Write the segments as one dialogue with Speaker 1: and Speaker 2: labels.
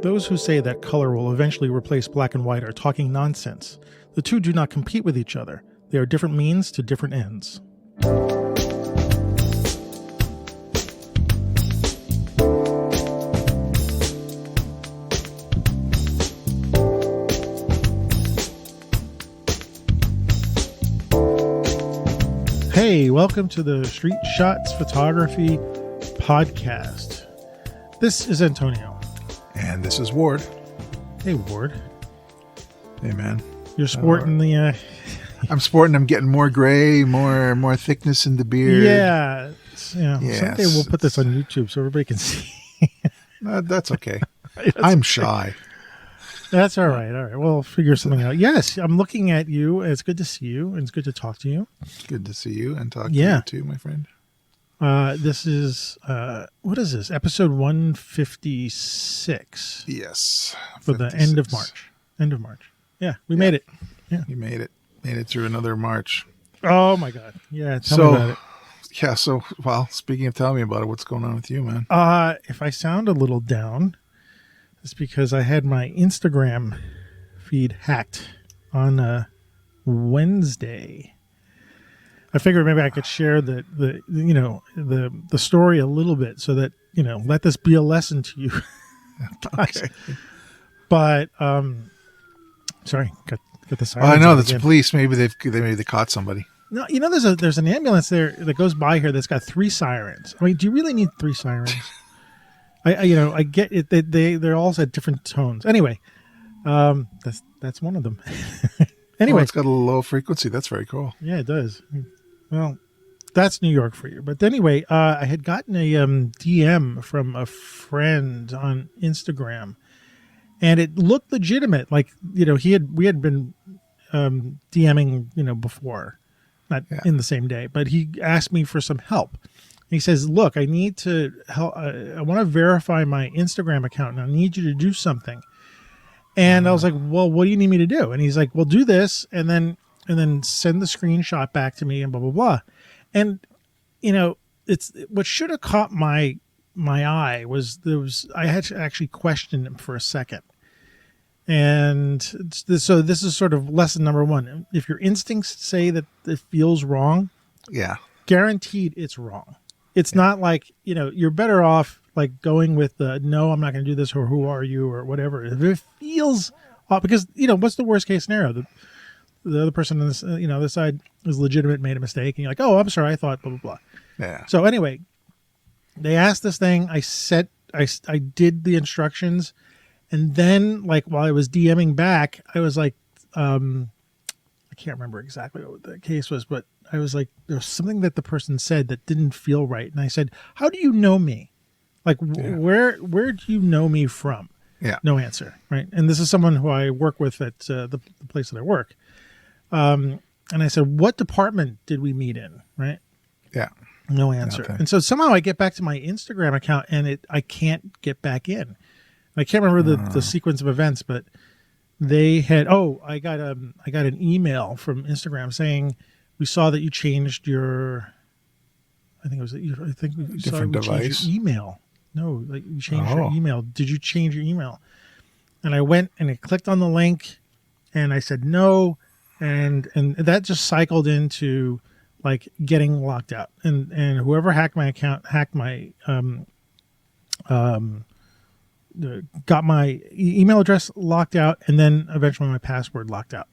Speaker 1: Those who say that color will eventually replace black and white are talking nonsense. The two do not compete with each other. They are different means to different ends. Hey, welcome to the Street Shots Photography Podcast. This is Antonio.
Speaker 2: And this is Ward.
Speaker 1: Hey, Ward.
Speaker 2: Hey, man.
Speaker 1: You're sporting the...
Speaker 2: I'm sporting. I'm getting more gray, more thickness in the beard.
Speaker 1: Yeah.
Speaker 2: Yes,
Speaker 1: someday we'll put this on YouTube so everybody can see.
Speaker 2: That's okay. I'm shy.
Speaker 1: That's all right. All right. We'll figure something out. Yes, I'm looking at you. It's good to see you, and it's good to talk to you.
Speaker 2: Good to see you and talk to you too, my friend.
Speaker 1: This is, what is this? Episode 156.
Speaker 2: Yes.
Speaker 1: For 56. The end of March. End of March. Yeah, we made it. Yeah.
Speaker 2: You made it. Made it through another March.
Speaker 1: Oh, my God. Yeah, tell me about it.
Speaker 2: Yeah, well, speaking of telling me about it, what's going on with you, man?
Speaker 1: If I sound a little down, it's because I had my Instagram feed hacked on Wednesday. I figured maybe I could share the story a little bit so that, let this be a lesson to you.
Speaker 2: Okay.
Speaker 1: But sorry, got the sirens.
Speaker 2: I know that's police. Maybe they caught somebody.
Speaker 1: No, there's an ambulance there that goes by here that's got 3 sirens. I mean, do you really need 3 sirens? I get it. They're all at different tones. Anyway, that's one of them. Anyway,
Speaker 2: it's got a low frequency. That's very cool.
Speaker 1: Yeah, it does. Well, that's New York for you. But anyway, I had gotten a DM from a friend on Instagram, and it looked legitimate. Like, we had been DMing, before, not in the same day, but he asked me for some help. He says, "Look, I need to help. I want to verify my Instagram account, and I need you to do something." And I was like, "Well, what do you need me to do?" And he's like, "Well, do this, and then send the screenshot back to me, and blah blah blah." And it's what should have caught my eye was I had to actually question him for a second. And so this is sort of lesson number 1. If your instincts say that it feels wrong, guaranteed it's wrong. It's not like you're better off like going with the no, I'm not going to do this, or who are you, or whatever. If it feels off, because what's the worst case scenario? The other person on this this side is legitimate, made a mistake, and you're like, oh, I'm sorry, I thought blah blah blah.
Speaker 2: Yeah.
Speaker 1: So anyway, they asked this thing. I did the instructions, and then like while I was DMing back, I was like, I can't remember exactly what the case was, but I was like, there was something that the person said that didn't feel right, and I said, how do you know me? Like, where do you know me from?
Speaker 2: Yeah.
Speaker 1: No answer, right? And this is someone who I work with at the place that I work. And I said, what department did we meet in, right?
Speaker 2: Yeah.
Speaker 1: No answer.
Speaker 2: Nothing. And
Speaker 1: so somehow I get back to my Instagram account, and I can't get back in. I can't remember the sequence of events, but they had, I got an email from Instagram saying, we saw that you changed your,
Speaker 2: different device.
Speaker 1: Your email. No, like you changed your email. Did you change your email? And I went and I clicked on the link, and I said no, and that just cycled into like getting locked out. And whoever hacked my account got my email address locked out, and then eventually my password locked out.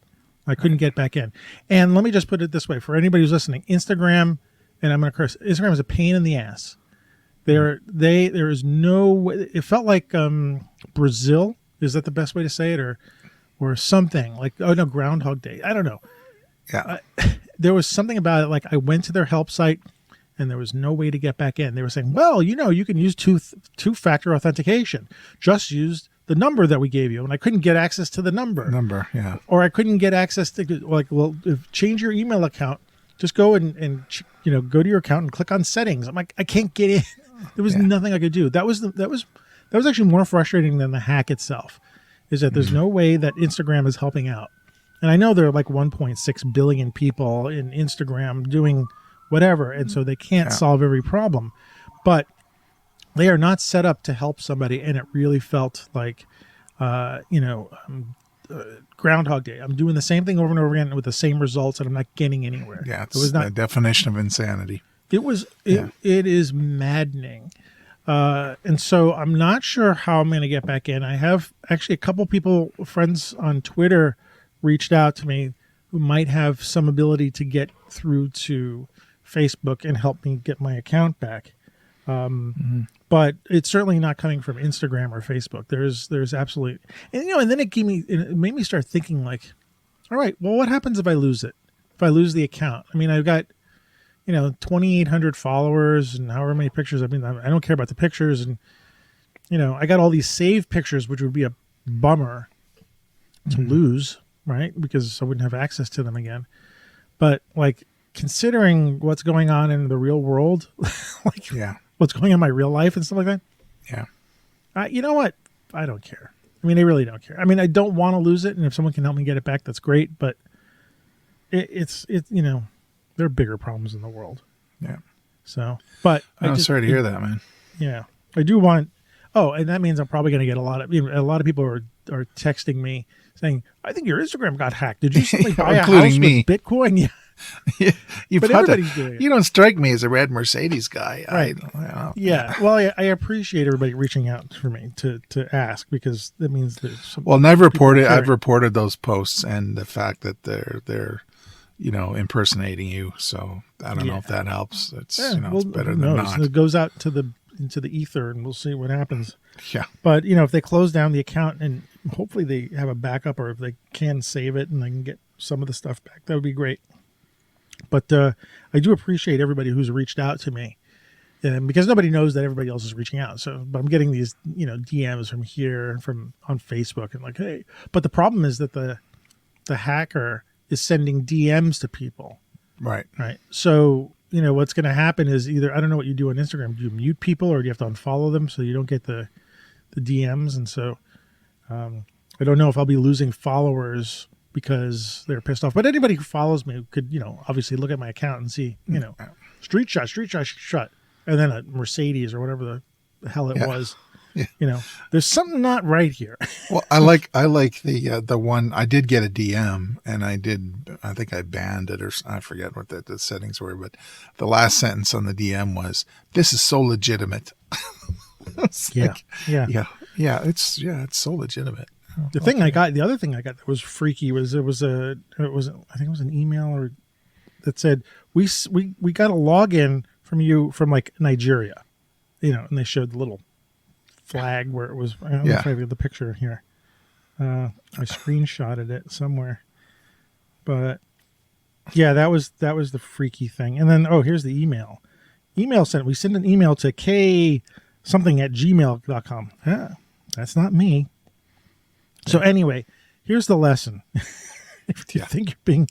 Speaker 1: I couldn't get back in. And let me just put it this way for anybody who's listening: Instagram, and I'm going to curse. Instagram is a pain in the ass. There is no way. It felt like Brazil. Is that the best way to say it, or something like Groundhog Day? I don't know.
Speaker 2: Yeah.
Speaker 1: There was something about it. Like I went to their help site, and there was no way to get back in. They were saying, "Well, you can use two-factor authentication. Just use the number that we gave you." And I couldn't get access to the number.
Speaker 2: Yeah.
Speaker 1: Or I couldn't get access to change your email account. Just go and go to your account and click on settings. I'm like, I can't get in. There was nothing I could do. That was actually more frustrating than the hack itself. Is that there's no way that Instagram is helping out. And I know there are like 1.6 billion people in Instagram doing whatever, and so they can't solve every problem. But they are not set up to help somebody, and it really felt like, you know, Groundhog Day. I'm doing the same thing over and over again with the same results, and I'm not getting anywhere.
Speaker 2: Yeah,
Speaker 1: It
Speaker 2: it's
Speaker 1: was
Speaker 2: the
Speaker 1: not.
Speaker 2: definition of insanity.
Speaker 1: It was.
Speaker 2: Yeah.
Speaker 1: It is maddening. And so I'm not sure how I'm going to get back in. I have actually a couple people, friends on Twitter, reached out to me who might have some ability to get through to Facebook and help me get my account back. But it's certainly not coming from Instagram or Facebook. There's absolutely, and you know, and then it made me start thinking like, all right, well, what happens if I lose it? If I lose the account? I mean, I've got, you know, 2,800 followers and however many pictures. I mean, I don't care about the pictures, and you know, I got all these saved pictures, which would be a bummer to lose, right? Because I wouldn't have access to them again. But like, considering what's going on in the real world, like
Speaker 2: Yeah.
Speaker 1: what's going on in my real life and stuff like that,
Speaker 2: Yeah.
Speaker 1: you know what? I don't care. I mean, I really don't care. I mean, I don't want to lose it, and if someone can help me get it back, that's great. But it's you know, there are bigger problems in the world.
Speaker 2: Yeah.
Speaker 1: So, but
Speaker 2: I'm sorry to hear that, man.
Speaker 1: Yeah, I do want. Oh, and that means I'm probably going to get a lot of, you know, a lot of people are texting me saying, "I think your Instagram got hacked. Did you suddenly buy a
Speaker 2: Including
Speaker 1: house
Speaker 2: me.
Speaker 1: with Bitcoin?" Yeah,
Speaker 2: You've
Speaker 1: but
Speaker 2: got to,
Speaker 1: everybody's doing it.
Speaker 2: you don't strike me as a red Mercedes guy.
Speaker 1: Right.
Speaker 2: Yeah.
Speaker 1: Well, I appreciate everybody reaching out for me to ask, because that means there's some.
Speaker 2: Well, and I've
Speaker 1: care.
Speaker 2: reported those posts and the fact that they're you know, impersonating you. So I don't know if that helps. It's you know, it's better than not.
Speaker 1: It goes out into the ether, and we'll see what happens.
Speaker 2: Yeah.
Speaker 1: But you know, if they close down the account, and hopefully they have a backup, or if they can save it and I can get some of the stuff back, that would be great. But I do appreciate everybody who's reached out to me, because nobody knows that everybody else is reaching out. So, but I'm getting these, you know, DMs from here, from on Facebook, and like, hey. But the problem is that the hacker is sending DMs to people.
Speaker 2: Right.
Speaker 1: Right. So, you know, what's going to happen is either, I don't know what you do on Instagram. Do you mute people, or do you have to unfollow them so you don't get the DMs? And so I don't know if I'll be losing followers because they're pissed off. But anybody who follows me could, you know, obviously look at my account and see, you know, street shot, and then a Mercedes or whatever the hell it was.
Speaker 2: Yeah.
Speaker 1: You know, there's something not right here.
Speaker 2: Well, I like the one. I did get a DM, and I think I banned it, or I forget what the settings were, but the last sentence on the DM was, "This is so legitimate."
Speaker 1: Yeah.
Speaker 2: It's so legitimate.
Speaker 1: The other thing I got that was freaky was I think it was an email or that said we got a login from you from like Nigeria, you know, and they showed the little flag where it was. I don't know if I have the picture here. I screenshotted it somewhere, but yeah, that was the freaky thing. And then here's the email. We sent an email to k something at gmail.com. That's not me. So anyway, here's the lesson. If you think you're being,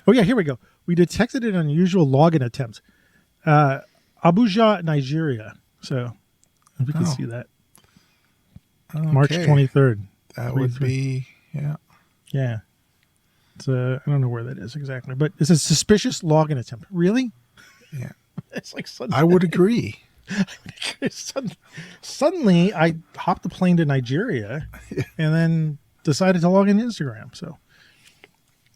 Speaker 1: here we go. We detected an unusual login attempt. Abuja, Nigeria. So if we can see that.
Speaker 2: Okay.
Speaker 1: March 23rd.
Speaker 2: That would be, yeah.
Speaker 1: Yeah. It's I don't know where that is exactly, but it's a suspicious login attempt. Really?
Speaker 2: Yeah.
Speaker 1: It's like
Speaker 2: I would agree.
Speaker 1: Suddenly, I hopped the plane to Nigeria and then decided to log in Instagram. So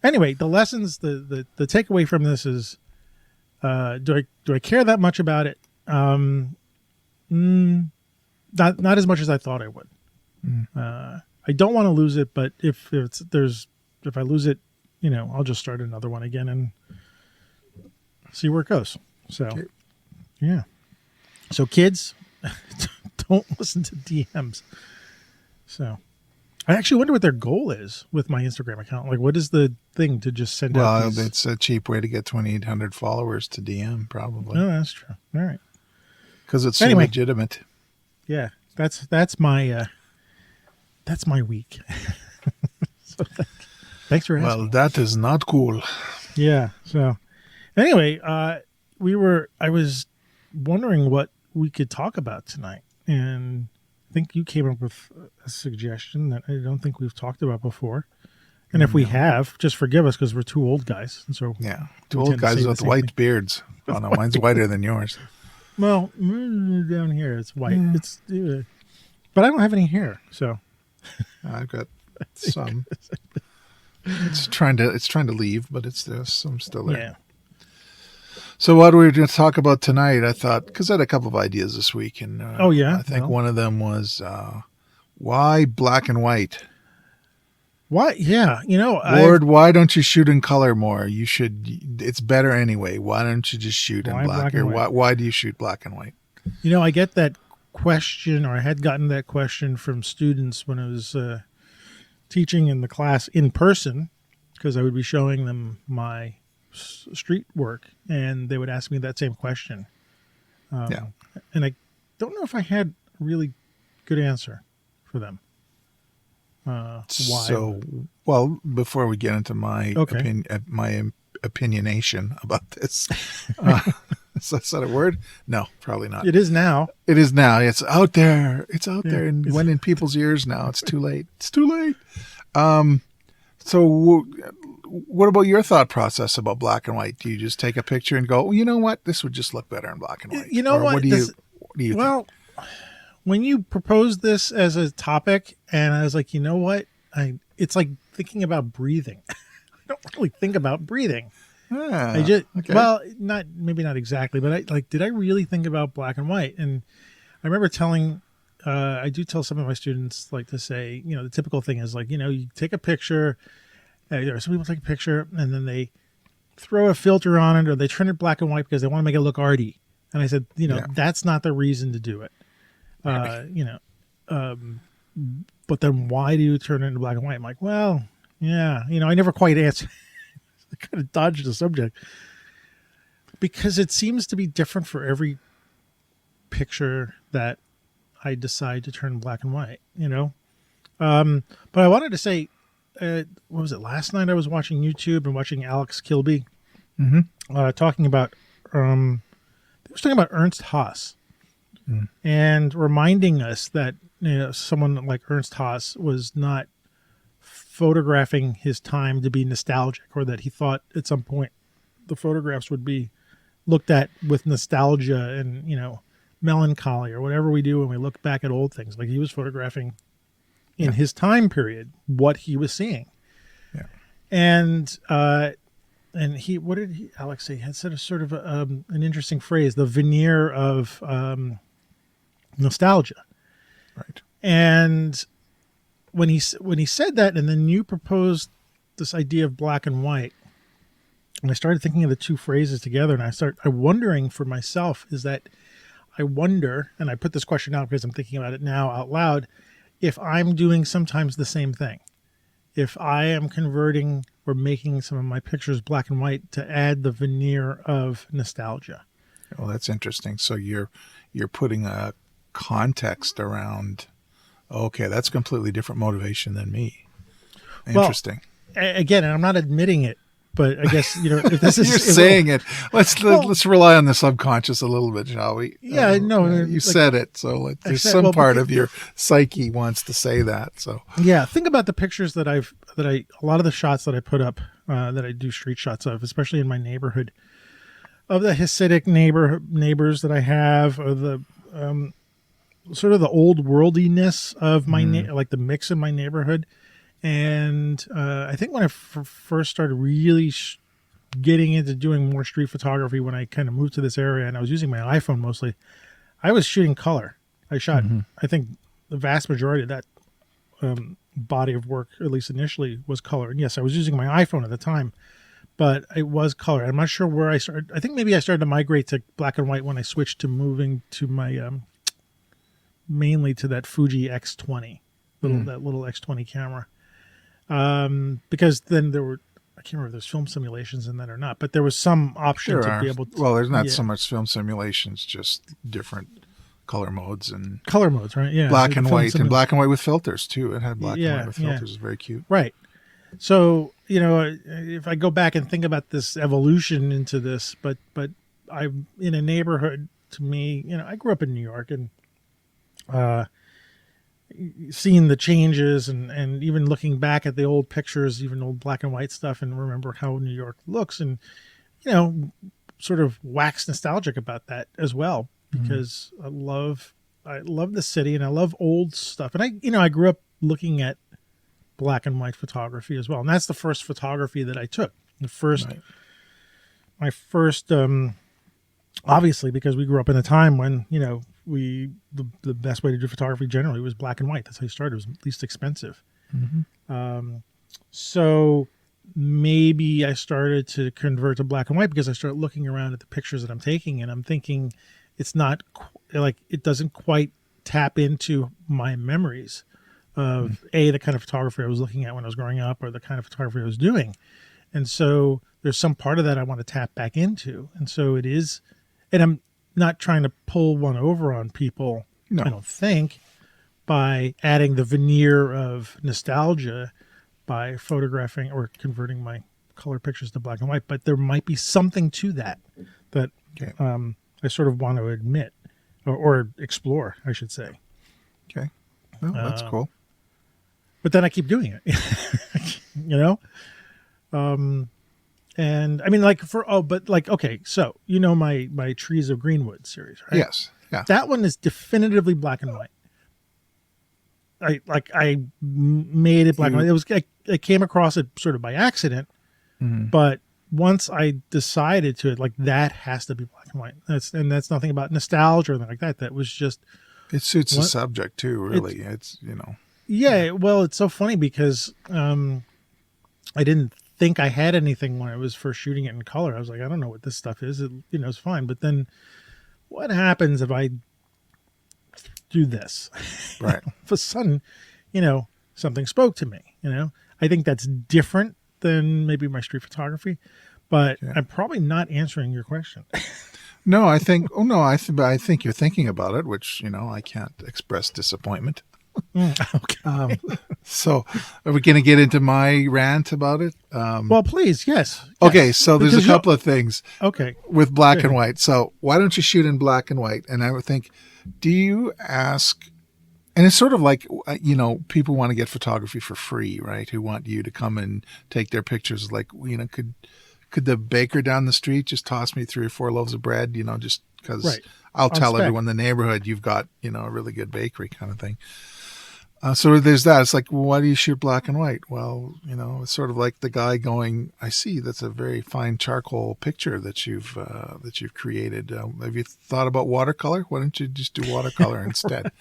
Speaker 1: anyway, the lessons, the takeaway from this is, do I care that much about it? Not as much as I thought I would. I don't want to lose it, but if I lose it, you know, I'll just start another one again and see where it goes. So, yeah. So kids, don't listen to DMs. So I actually wonder what their goal is with my Instagram account. Like, what is the thing to just send out?
Speaker 2: Well, it's a cheap way to get 2,800 followers to DM, probably.
Speaker 1: Oh, that's true. All right.
Speaker 2: Because it's so legitimate.
Speaker 1: Yeah, that's my week. So thanks for asking.
Speaker 2: Well, that is not cool.
Speaker 1: Yeah. So anyway, I was wondering what we could talk about tonight, and I think you came up with a suggestion that I don't think we've talked about before. And if we have, just forgive us because we're two old guys. And so
Speaker 2: two old guys with white beards. Oh no, mine's whiter than yours.
Speaker 1: Well, down here it's white.
Speaker 2: Yeah,
Speaker 1: But I don't have any hair, so
Speaker 2: I've got some. It's trying to leave, but it's there's some still there.
Speaker 1: yeah.
Speaker 2: So what we're going to talk about tonight, I thought, because I had a couple of ideas this week, and
Speaker 1: Oh yeah.
Speaker 2: I think
Speaker 1: Well,
Speaker 2: one of them was why black and white.
Speaker 1: what? Yeah.
Speaker 2: Lord, why don't you shoot in color more? You should. It's better anyway. Why don't you just shoot in
Speaker 1: Why black
Speaker 2: black?
Speaker 1: and
Speaker 2: Or
Speaker 1: white?
Speaker 2: why do you shoot black and white?
Speaker 1: I get that question, or I had gotten that question from students when I was teaching in the class in person, because I would be showing them my street work, and they would ask me that same question.
Speaker 2: Yeah.
Speaker 1: And I don't know if I had a really good answer for them. Why?
Speaker 2: So, well, before we get into my
Speaker 1: Okay.
Speaker 2: opinionation about this, is that a word? No, probably not.
Speaker 1: It is now.
Speaker 2: It is now. It's out there. It's out there, and
Speaker 1: It's-
Speaker 2: went in people's ears now. It's too late. It's too late. So, what about your thought process about black and white? Do you just take a picture and go, well, you know what, this would just look better in black and white?
Speaker 1: You know
Speaker 2: Or
Speaker 1: what?
Speaker 2: What do you? What do you think?
Speaker 1: Well, when you proposed this as a topic, and I was like, you know what? It's like thinking about breathing. I don't really think about breathing.
Speaker 2: Ah,
Speaker 1: I just
Speaker 2: okay.
Speaker 1: well, maybe not exactly, but did I really think about black and white? And I remember telling I do tell some of my students, like, to say, the typical thing is, like, you take a picture, or some people take a picture and then they throw a filter on it, or they turn it black and white because they want to make it look arty. And I said,
Speaker 2: Yeah.
Speaker 1: that's not the reason to do it.
Speaker 2: Right.
Speaker 1: But then why do you turn it into black and white? I'm like, well, yeah, I never quite answered. I kind of dodged the subject because it seems to be different for every picture that I decide to turn black and white. But I wanted to say, what was it? Last night I was watching YouTube and watching Alex Kilby talking about, he was talking about Ernst Haas and reminding us that someone like Ernst Haas was not photographing his time to be nostalgic, or that he thought at some point the photographs would be looked at with nostalgia and melancholy, or whatever we do when we look back at old things. Like, he was photographing in his time period what he was seeing.
Speaker 2: Yeah.
Speaker 1: And what did Alex say? He had said a sort of an interesting phrase, the veneer of nostalgia.
Speaker 2: Right.
Speaker 1: And when he said that, and then you proposed this idea of black and white, and I started thinking of the two phrases together, and I wondering for myself, is that I wonder, and I put this question out because I'm thinking about it now out loud, if I'm doing sometimes the same thing. If I am converting or making some of my pictures black and white to add the veneer of nostalgia.
Speaker 2: Well, that's interesting. So you're putting a context around. Okay, that's a completely different motivation than me. Interesting.
Speaker 1: Well, again, and I'm not admitting it, but I guess if this is
Speaker 2: You're saying it. Let's rely on the subconscious a little bit, shall we?
Speaker 1: Yeah, no.
Speaker 2: You said it, so there's some part of your psyche wants to say that. So
Speaker 1: yeah, think about the pictures that a lot of the shots that I put up, that I do street shots of, especially in my neighborhood, of the Hasidic neighbors that I have, or the sort of the old worldiness of my like the mix in my neighborhood. And I think when I first started really getting into doing more street photography, when I kind of moved to this area and I was using my iPhone mostly, I was shooting color. I shot, I think the vast majority of that body of work, at least initially, was color. And yes, I was using my iPhone at the time, but it was color. I'm not sure where I started. I think maybe I started to migrate to black and white when I switched to moving to my mainly to that Fuji X20, that little X20 camera. Because then I can't remember if there's film simulations in that or not, but there was some option to be able to.
Speaker 2: Well, there's not so much film simulations, just different color modes and
Speaker 1: color modes, right? Yeah.
Speaker 2: Black and white, and black and white with filters too. It had black and white with filters.
Speaker 1: Yeah.
Speaker 2: It's very cute.
Speaker 1: Right. So, if I go back and think about this evolution into this, but I'm in a neighborhood, to me, I grew up in New York, and seeing the changes and even looking back at the old pictures, even old black and white stuff, and remember how New York looks, and sort of wax nostalgic about that as well. because I love the city and I love old stuff. And I grew up looking at black and white photography as well. And that's the first photography that I took.
Speaker 2: Right.
Speaker 1: My first, obviously, because we grew up in a time when, the best way to do photography generally was black and white. That's how you started. It was least expensive. So maybe I started to convert to black and white because I started looking around at the pictures that I'm taking, and I'm thinking it's not like it doesn't quite tap into my memories of the kind of photography I was looking at when I was growing up, or the kind of photography I was doing. And so there's some part of that I want to tap back into. And so it is, and I'm not trying to pull one over on people,
Speaker 2: No.
Speaker 1: I don't think, by adding the veneer of nostalgia by photographing or converting my color pictures to black and white. But there might be something to that
Speaker 2: Okay.
Speaker 1: I sort of want to admit or explore, I should say.
Speaker 2: Okay. Well, that's cool.
Speaker 1: But then I keep doing it, and I mean, okay, so my Trees of Greenwood series, right?
Speaker 2: Yes. Yeah.
Speaker 1: That one is definitively black and white. I made it black and white. It was I came across it sort of by accident, but once I decided to, that has to be black and white. That's nothing about nostalgia or anything like that. That was just,
Speaker 2: it suits the subject too. Really, it's
Speaker 1: Yeah, well, it's so funny because I didn't think I had anything when I was first shooting it in color. I was like, I don't know what this stuff is. It's fine. But then what happens if I do this?
Speaker 2: Right.
Speaker 1: All of a sudden, something spoke to me. I think that's different than maybe my street photography, but I'm probably not answering your question.
Speaker 2: No, I think. Oh no, I think you're thinking about it, which I can't express disappointment.
Speaker 1: Okay.
Speaker 2: So, are we going to get into my rant about it?
Speaker 1: Well, please, yes.
Speaker 2: Okay, so there's
Speaker 1: Because
Speaker 2: a couple of things.
Speaker 1: Okay.
Speaker 2: With black and white. So why don't you shoot in black and white? And I would think, do you ask? And it's sort of like, people want to get photography for free, right? Who want you to come and take their pictures. Like, could the baker down the street just toss me 3 or 4 loaves of bread? Just because I'll tell everyone in the neighborhood you've got, a really good bakery kind of thing. So there's that. It's like, well, why do you shoot black and white? Well, it's sort of like the guy going, I see that's a very fine charcoal picture that you've created. Have you thought about watercolor? Why don't you just do watercolor instead?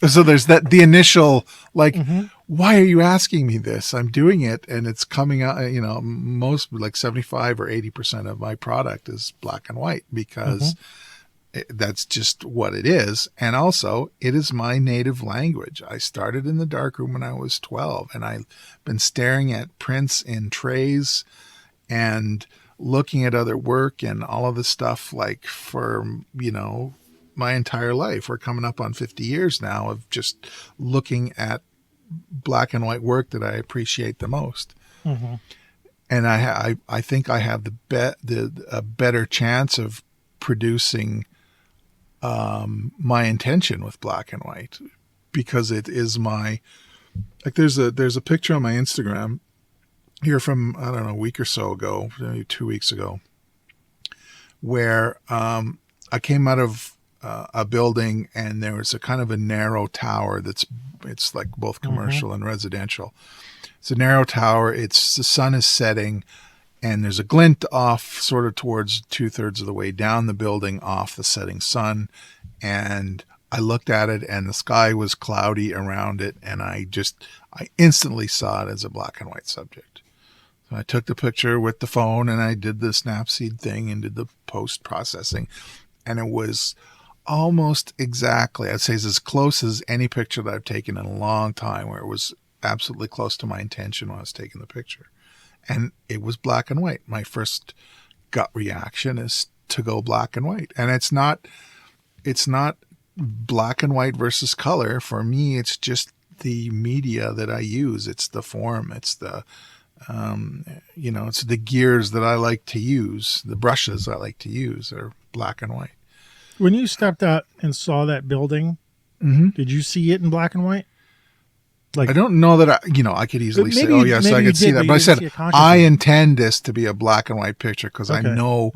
Speaker 2: So there's the initial, why are you asking me this? I'm doing it and it's coming out, most like 75 or 80% of my product is black and white because that's just what it is. And also, it is my native language. I started in the darkroom when I was 12, and I've been staring at prints in trays and looking at other work and all of this stuff for, my entire life. We're coming up on 50 years now of just looking at black and white work that I appreciate the most. And I think I have a better chance of producing my intention with black and white because it is my, there's a picture on my Instagram here from, I don't know, a week or so ago, maybe 2 weeks ago, where I came out of a building and there was a kind of a narrow tower it's like both commercial and residential. It's a narrow tower. The sun is setting and there's a glint off sort of towards 2/3 of the way down the building off the setting sun. And I looked at it and the sky was cloudy around it. And I instantly saw it as a black and white subject. So I took the picture with the phone and I did the Snapseed thing and did the post processing. And it was almost exactly, I'd say it's as close as any picture that I've taken in a long time, where it was absolutely close to my intention when I was taking the picture. And it was black and white. My first gut reaction is to go black and white. And it's not black and white versus color. For me, it's just the media that I use. It's the form. It's the, it's the gears that I like to use. The brushes I like to use are black and white.
Speaker 1: When you stepped out and saw that building, did you see it in black and white?
Speaker 2: I don't know that I could easily say, oh yes, I could see that. But I said, I intend this to be a black and white picture because I know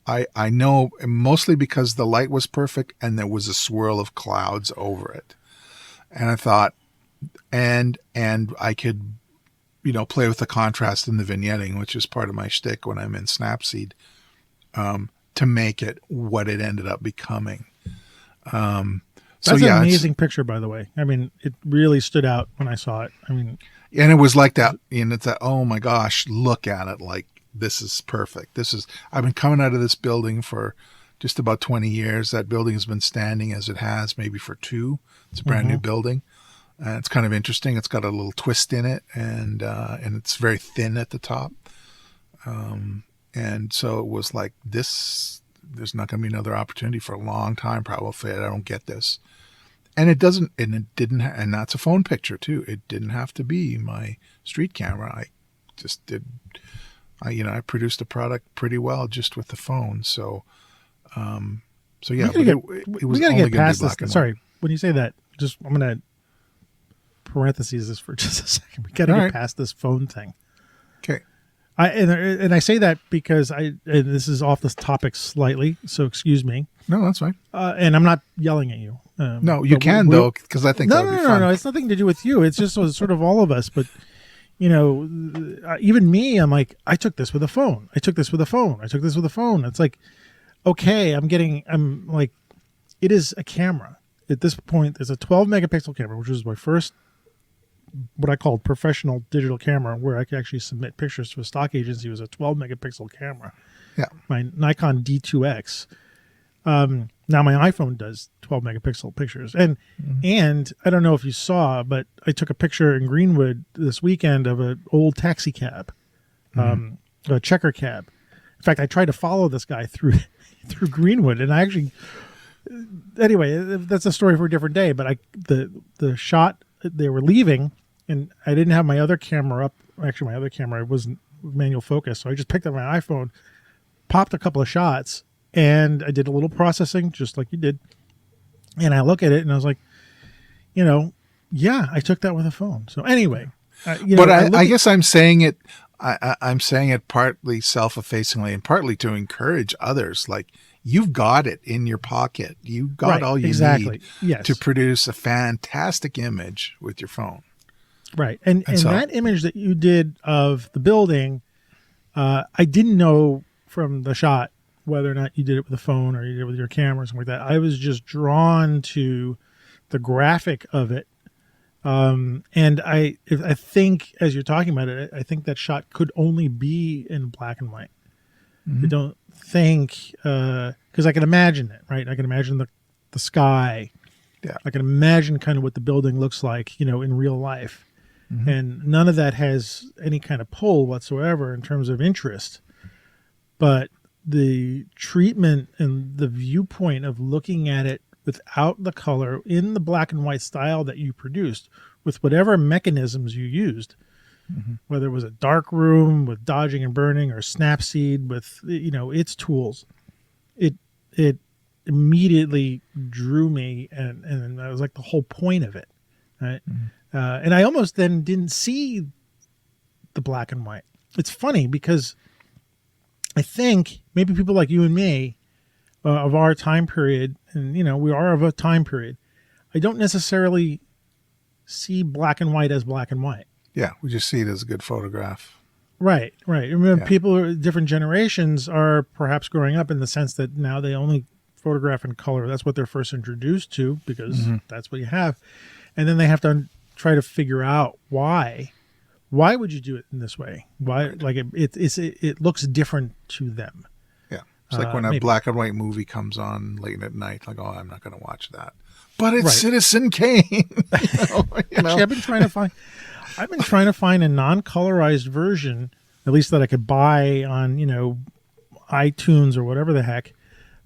Speaker 2: I know mostly because the light was perfect and there was a swirl of clouds over it. And I thought, and I could, play with the contrast in the vignetting, which is part of my shtick when I'm in Snapseed, to make it what it ended up becoming.
Speaker 1: That's an amazing picture, by the way. I mean, it really stood out when I saw it. I mean,
Speaker 2: and it was like that, and it's that, oh my gosh, look at it. Like, this is perfect. I've been coming out of this building for just about 20 years. That building has been standing as it has, maybe for 2. It's a brand new building. It's kind of interesting. It's got a little twist in it, and it's very thin at the top. And so it was like, there's not going to be another opportunity for a long time, probably. I don't get this. And it didn't, and that's a phone picture too. It didn't have to be my street camera. I just did, I produced a product pretty well just with the phone. So yeah, it was only going to be black and white.
Speaker 1: Sorry, when you say that, I'm going to parentheses this for just a second. We got to get past this phone thing.
Speaker 2: Okay.
Speaker 1: I say that because and this is off the topic slightly, so excuse me.
Speaker 2: No, that's fine.
Speaker 1: And I'm not yelling at you.
Speaker 2: No, you can though, because I think that would be fun.
Speaker 1: No. It's nothing to do with you. It's just sort of all of us. But even me, I'm like, I took this with a phone. I took this with a phone. I took this with a phone. It's like, okay, I'm like, it is a camera. At this point, there's a 12 megapixel camera, which was my first, what I called professional digital camera, where I could actually submit pictures to a stock agency. It was a 12 megapixel camera.
Speaker 2: Yeah.
Speaker 1: My Nikon D2X. Now my iPhone does 12 megapixel pictures. And I don't know if you saw, but I took a picture in Greenwood this weekend of an old taxi cab, a checker cab. In fact, I tried to follow this guy through Greenwood, and I actually, anyway, that's a story for a different day. But the shot, they were leaving, and I didn't have my other camera up. Actually, my other camera wasn't manual focus, so I just picked up my iPhone, popped a couple of shots, and I did a little processing, just like you did. And I look at it, and I was like, yeah, I took that with a phone. So anyway,
Speaker 2: I guess I'm saying it. I'm saying it partly self-effacingly and partly to encourage others. Like, you've got it in your pocket. You've got all you need to produce a fantastic image with your phone.
Speaker 1: Right. And so, that image that you did of the building, I didn't know from the shot whether or not you did it with a phone or you did it with your camera or something like that. I was just drawn to the graphic of it. And I think, as you're talking about it, I think that shot could only be in black and white. I don't think, because I can imagine it, right? I can imagine the sky. Yeah. I can imagine kind of what the building looks like, in real life. And none of that has any kind of pull whatsoever in terms of interest. But the treatment and the viewpoint of looking at it without the color in the black and white style that you produced with whatever mechanisms you used, whether it was a dark room with dodging and burning or Snapseed with, its tools, it immediately drew me. And that was like the whole point of it. Right. And I almost then didn't see the black and white. It's funny because I think maybe people like you and me of our time period, and we are of a time period, I don't necessarily see black and white as black and white.
Speaker 2: Yeah, we just see it as a good photograph.
Speaker 1: Right. Remember, people, different generations are perhaps growing up in the sense that now they only photograph in color. That's what they're first introduced to because that's what you have. And then they have to try to figure out why. Why would you do it in this way? Why? Like it looks different to them. Yeah,
Speaker 2: it's like when a black and white movie comes on late at night. Like, oh, I'm not going to watch that. But it's Citizen Kane.
Speaker 1: Actually, I've been trying to find a non-colorized version, at least that I could buy on iTunes or whatever the heck.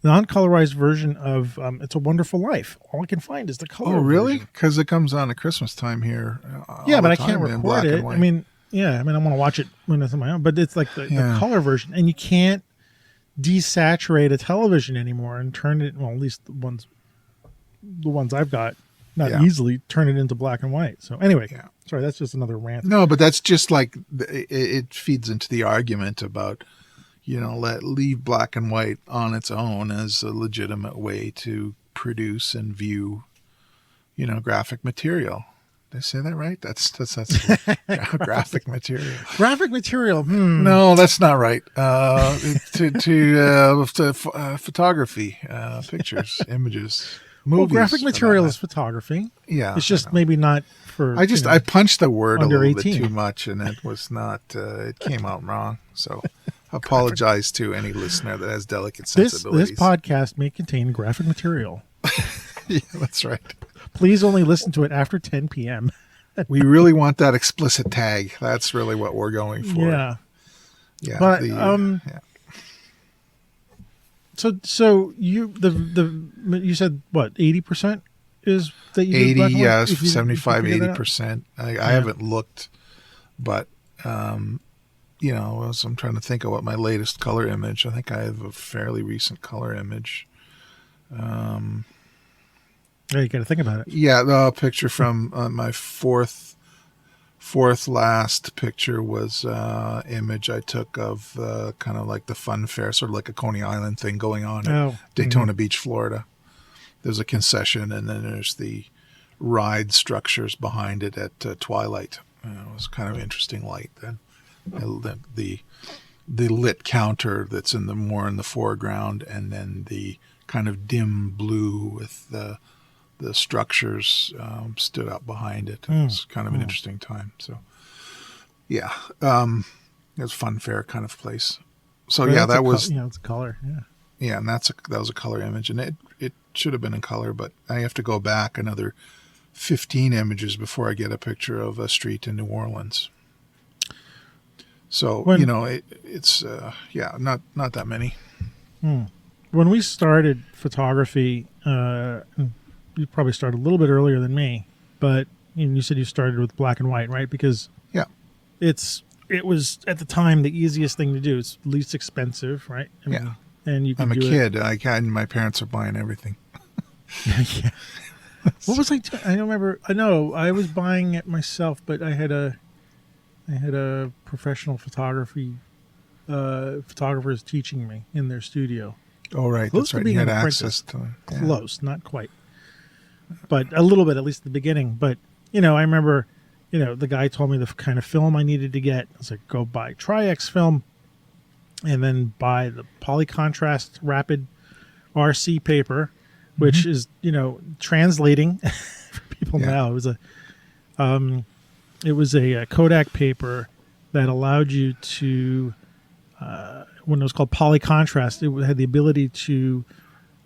Speaker 1: Non-colorized version of It's a Wonderful Life. All I can find is the color.
Speaker 2: Oh, really? Because it comes on at Christmas time here.
Speaker 1: Yeah, but I can't record it. I mean, I want to watch it when it's on my own. But it's like the color version, and you can't desaturate a television anymore and turn it. Well, at least the ones I've got, not easily turn it into black and white. So anyway, sorry, that's just another rant.
Speaker 2: No, but that's just like it feeds into the argument about leave black and white on its own as a legitimate way to produce and view, graphic material. Did I say that right? That's graphic material.
Speaker 1: Graphic material.
Speaker 2: No, that's not right. Photography, pictures, images, movies.
Speaker 1: Well, graphic material is photography.
Speaker 2: Yeah,
Speaker 1: it's just maybe not for.
Speaker 2: I punched the word a little
Speaker 1: 18.
Speaker 2: bit too much, and it was not. It came out wrong. So, apologize to any listener that has delicate sensibilities.
Speaker 1: This podcast may contain graphic material.
Speaker 2: Yeah, that's right.
Speaker 1: Please only listen to it after 10 p.m.
Speaker 2: We really want that explicit tag. That's really what we're going for.
Speaker 1: Yeah.
Speaker 2: Yeah.
Speaker 1: But
Speaker 2: yeah.
Speaker 1: So you you said what 80% is that you
Speaker 2: 80,
Speaker 1: do black and white?
Speaker 2: yes,
Speaker 1: If you
Speaker 2: 75,
Speaker 1: figure that out?
Speaker 2: 80%. I haven't looked, but I'm trying to think of what my latest color image. I think I have a fairly recent color image.
Speaker 1: Yeah, you got to think about it.
Speaker 2: Yeah, the picture from my fourth last picture was image I took of kind of like the fun fair, sort of like a Coney Island thing going on at Daytona Beach, Florida. There's a concession, and then there's the ride structures behind it at twilight. It was kind of interesting light then. The lit counter that's more in the foreground, and then the kind of dim blue with the structures stood up behind it. It was kind of an interesting time. So, yeah, it was a fun fair kind of place. So
Speaker 1: Well,
Speaker 2: yeah,
Speaker 1: that's
Speaker 2: that was
Speaker 1: it's a color. Yeah.
Speaker 2: and that was a color image, and it should have been in color, but I have to go back another 15 images before I get a picture of a street in New Orleans. So it's not that many.
Speaker 1: When we started photography, you probably started a little bit earlier than me, but you said you started with black and white, right? Because it was at the time the easiest thing to do. It's least expensive, right? I mean, and you.
Speaker 2: I'm a kid. My parents are buying everything.
Speaker 1: Yeah. What was I? I don't remember. I know I was buying it myself, but I had a professional photographers teaching me in their studio.
Speaker 2: Oh, right.
Speaker 1: Close
Speaker 2: That's right.
Speaker 1: being
Speaker 2: You had
Speaker 1: an
Speaker 2: access
Speaker 1: apprentice.
Speaker 2: to it.
Speaker 1: Close, not quite, but a little bit, at least at the beginning. But I remember, the guy told me the kind of film I needed to get. I was like, go buy Tri-X film, and then buy the polycontrast rapid RC paper, which is translating for people now. It was a Kodak paper that allowed you to. When it was called polycontrast, it had the ability to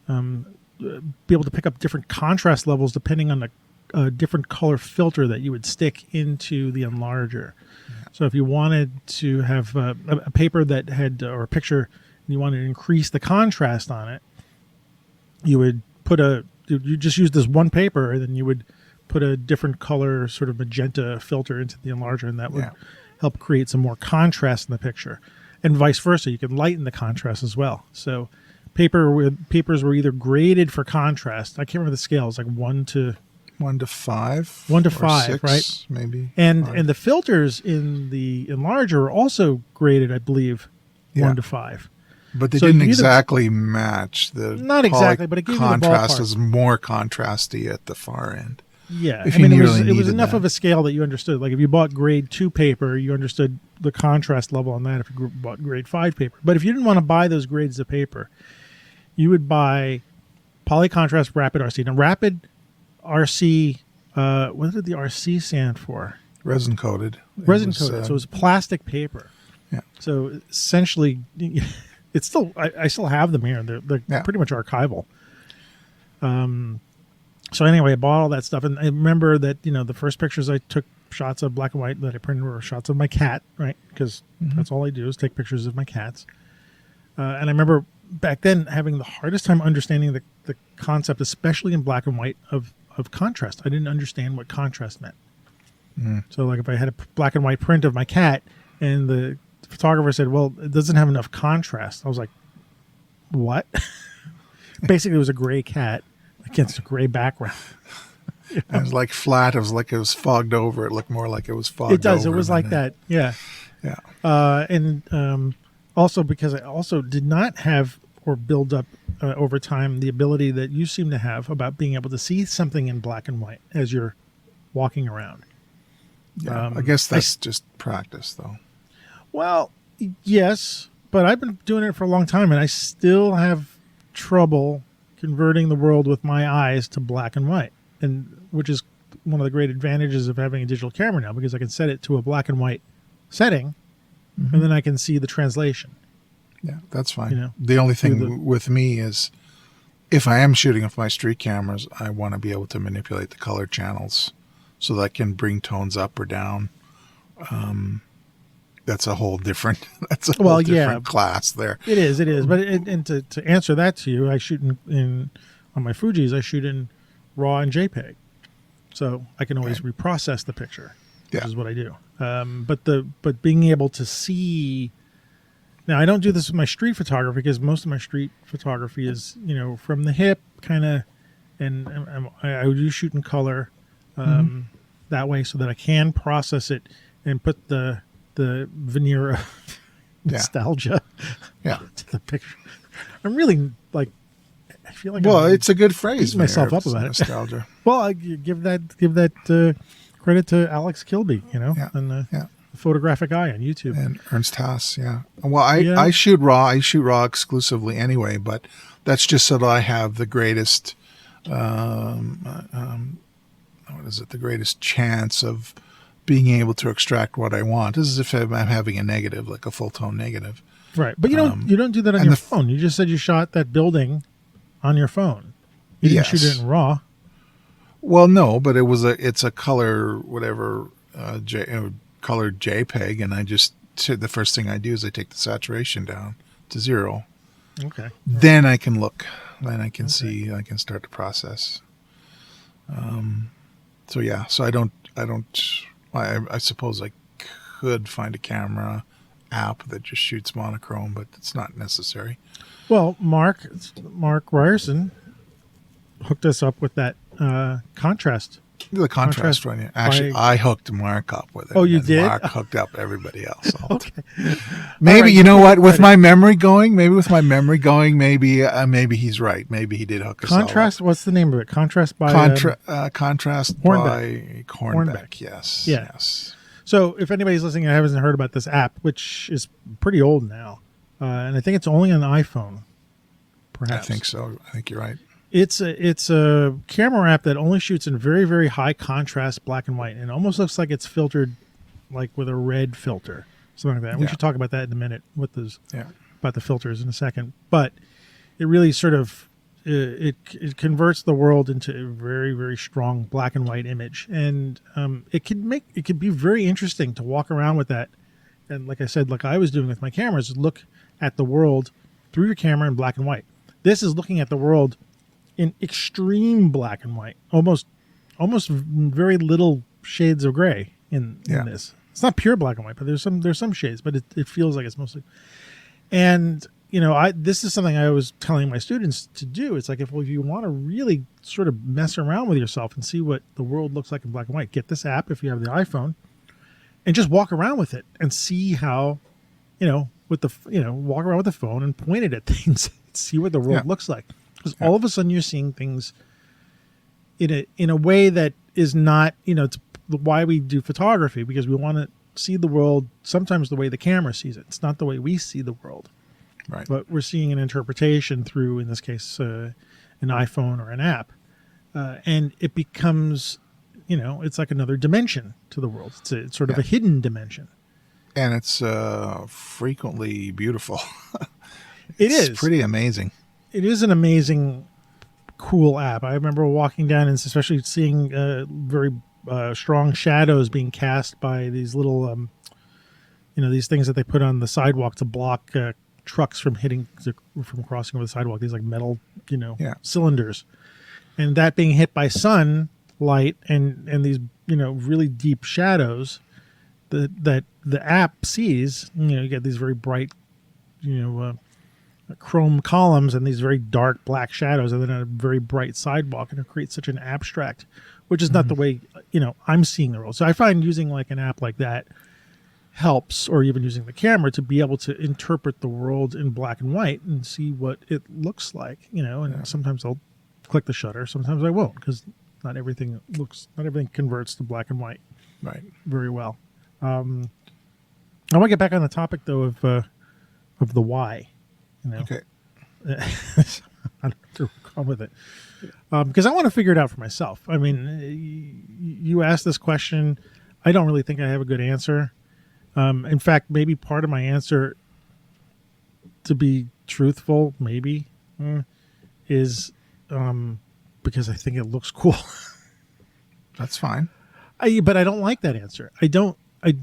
Speaker 1: be able to pick up different contrast levels depending on a different color filter that you would stick into the enlarger. Yeah. So if you wanted to have a paper that had, or a picture, and you wanted to increase the contrast on it, you would you just use this one paper, and then you would put a different color, sort of magenta filter into the enlarger, and that would help create some more contrast in the picture. And vice versa, you can lighten the contrast as well. So papers were either graded for contrast. I can't remember the scales, like 1 to
Speaker 2: 5.
Speaker 1: 1 to
Speaker 2: or
Speaker 1: 5,
Speaker 2: 6,
Speaker 1: right?
Speaker 2: Maybe.
Speaker 1: And
Speaker 2: 5.
Speaker 1: and the filters in the enlarger are also graded, I believe, 1 to 5.
Speaker 2: But they didn't exactly match.
Speaker 1: Not exactly, but it gave you the
Speaker 2: contrast
Speaker 1: ballpark.
Speaker 2: is more contrasty at the far end.
Speaker 1: Yeah,
Speaker 2: If
Speaker 1: I mean,
Speaker 2: you
Speaker 1: it
Speaker 2: really
Speaker 1: was
Speaker 2: needed
Speaker 1: enough
Speaker 2: that.
Speaker 1: of a scale that you understood. Like if you bought grade 2 paper, you understood the contrast level on that. If you bought grade 5 paper, but if you didn't want to buy those grades of paper, you would buy polycontrast rapid RC. Now, rapid RC, what did the RC stand for?
Speaker 2: Resin coated.
Speaker 1: Resin coated. So it was plastic paper.
Speaker 2: Yeah.
Speaker 1: So essentially, it's still I still have them here. They're pretty much archival. So anyway, I bought all that stuff, and I remember that the first pictures I took, shots of black and white that I printed, were shots of my cat, right? Because that's all I do is take pictures of my cats. And I remember back then having the hardest time understanding the concept, especially in black and white, of contrast. I didn't understand what contrast meant. So like if I had a black and white print of my cat, and the photographer said, "Well, it doesn't have enough contrast," I was like, "What?" Basically, it was a gray cat against a gray background.
Speaker 2: It was like flat. It was like it was fogged over. It looked more like it was fogged over.
Speaker 1: It does. It was like that. Yeah.
Speaker 2: Yeah.
Speaker 1: Also, because I also did not have or build up over time the ability that you seem to have about being able to see something in black and white as you're walking around.
Speaker 2: Yeah, I guess
Speaker 1: I
Speaker 2: that's just practice, though.
Speaker 1: Well, yes, but I've been doing it for a long time, and I still have trouble converting the world with my eyes to black and white, and which is one of the great advantages of having a digital camera now, because I can set it to a black and white setting, and then I can see the translation.
Speaker 2: Yeah, that's fine.
Speaker 1: You know,
Speaker 2: the only
Speaker 1: through
Speaker 2: thing with me is if I am shooting with my street cameras, I want to be able to manipulate the color channels so that I can bring tones up or down. That's a whole different class there.
Speaker 1: It is. But and to answer that to you, I shoot in on my Fujis. I shoot in RAW and JPEG, so I can always reprocess the picture, which is what I do. But being able to see. Now, I don't do this with my street photography because most of my street photography is, from the hip kind of, and I do shoot in color that way so that I can process it and put the veneer of nostalgia to the picture. I'm really I feel like
Speaker 2: it's a good phrase.
Speaker 1: Beating myself up about
Speaker 2: nostalgia.
Speaker 1: It. Well, I give that credit to Alex Kilby, and Photographic Eye on YouTube
Speaker 2: and Ernst Haas. Yeah. Well, I shoot raw. I shoot raw exclusively anyway, but that's just so that I have the greatest, what is it? The greatest chance of being able to extract what I want. This is if I'm having a negative, like a full tone negative.
Speaker 1: Right. But you don't do that on your phone. You just said you shot that building on your phone. You didn't shoot it in raw.
Speaker 2: Well, no, but it's a color, whatever, colored JPEG, and the first thing I do is I take the saturation down to 0.
Speaker 1: Okay.
Speaker 2: Then I can look. Then I can see. I can start to process. So yeah. So I don't. I suppose I could find a camera app that just shoots monochrome, but it's not necessary.
Speaker 1: Well, Mark Ryerson hooked us up with that contrast.
Speaker 2: The contrast one. Actually, I hooked Mark up with it.
Speaker 1: Oh, you did?
Speaker 2: Mark hooked up everybody else.
Speaker 1: Okay.
Speaker 2: Maybe you know what? With my memory going, maybe he's right. Maybe he did hook us
Speaker 1: Contrast. What's the name of it? Contrast by
Speaker 2: Contrast
Speaker 1: Hornbeck.
Speaker 2: by Hornbeck. Yes.
Speaker 1: Yeah.
Speaker 2: Yes.
Speaker 1: So, if anybody's listening and hasn't heard about this app, which is pretty old now, and I think it's only on the iPhone. Perhaps.
Speaker 2: I think so. I think you're right.
Speaker 1: It's a camera app that only shoots in very, very high contrast black and white, and it almost looks like it's filtered like with a red filter, something like that. We should talk about that in a minute about the filters in a second. But it really sort of it converts the world into a very, very strong black and white image, and it could be very interesting to walk around with that. And like I said, like I was doing with my cameras, look at the world through your camera in black and white. This is looking at the world in extreme black and white, almost very little shades of gray in this. It's not pure black and white, but there's some shades, but it feels like it's mostly. And this is something I was telling my students to do. It's like if you want to really sort of mess around with yourself and see what the world looks like in black and white, get this app if you have the iPhone, and just walk around with it and see how, walk around with the phone and point it at things, and see what the world looks like. Because all of a sudden you're seeing things in a way that is not, it's why we do photography, because we want to see the world sometimes the way the camera sees it. It's not the way we see the world.
Speaker 2: Right.
Speaker 1: But we're seeing an interpretation through, in this case, an iPhone or an app. And it becomes, it's like another dimension to the world. It's sort of a hidden dimension.
Speaker 2: And it's frequently beautiful.
Speaker 1: It's
Speaker 2: pretty amazing.
Speaker 1: It is an amazing, cool app. I remember walking down and especially seeing very strong shadows being cast by these little, these things that they put on the sidewalk to block trucks from crossing over the sidewalk. These like metal, cylinders, and that being hit by sunlight and these, really deep shadows that the app sees. You get these very bright, chrome columns and these very dark black shadows, and then a very bright sidewalk, and it creates such an abstract, which is not the way I'm seeing the world. So I find using like an app like that helps, or even using the camera to be able to interpret the world in black and white and see what it looks like, and sometimes I'll click the shutter, sometimes I won't, because not everything converts to black and white
Speaker 2: Right.
Speaker 1: very well. I want to get back on the topic though of the why.
Speaker 2: Okay.
Speaker 1: I don't have to come with it because I want to figure it out for myself. I mean, you asked this question. I don't really think I have a good answer. In fact, maybe part of my answer, to be truthful, maybe is because I think it looks cool.
Speaker 2: That's fine.
Speaker 1: But I don't like that answer. I don't like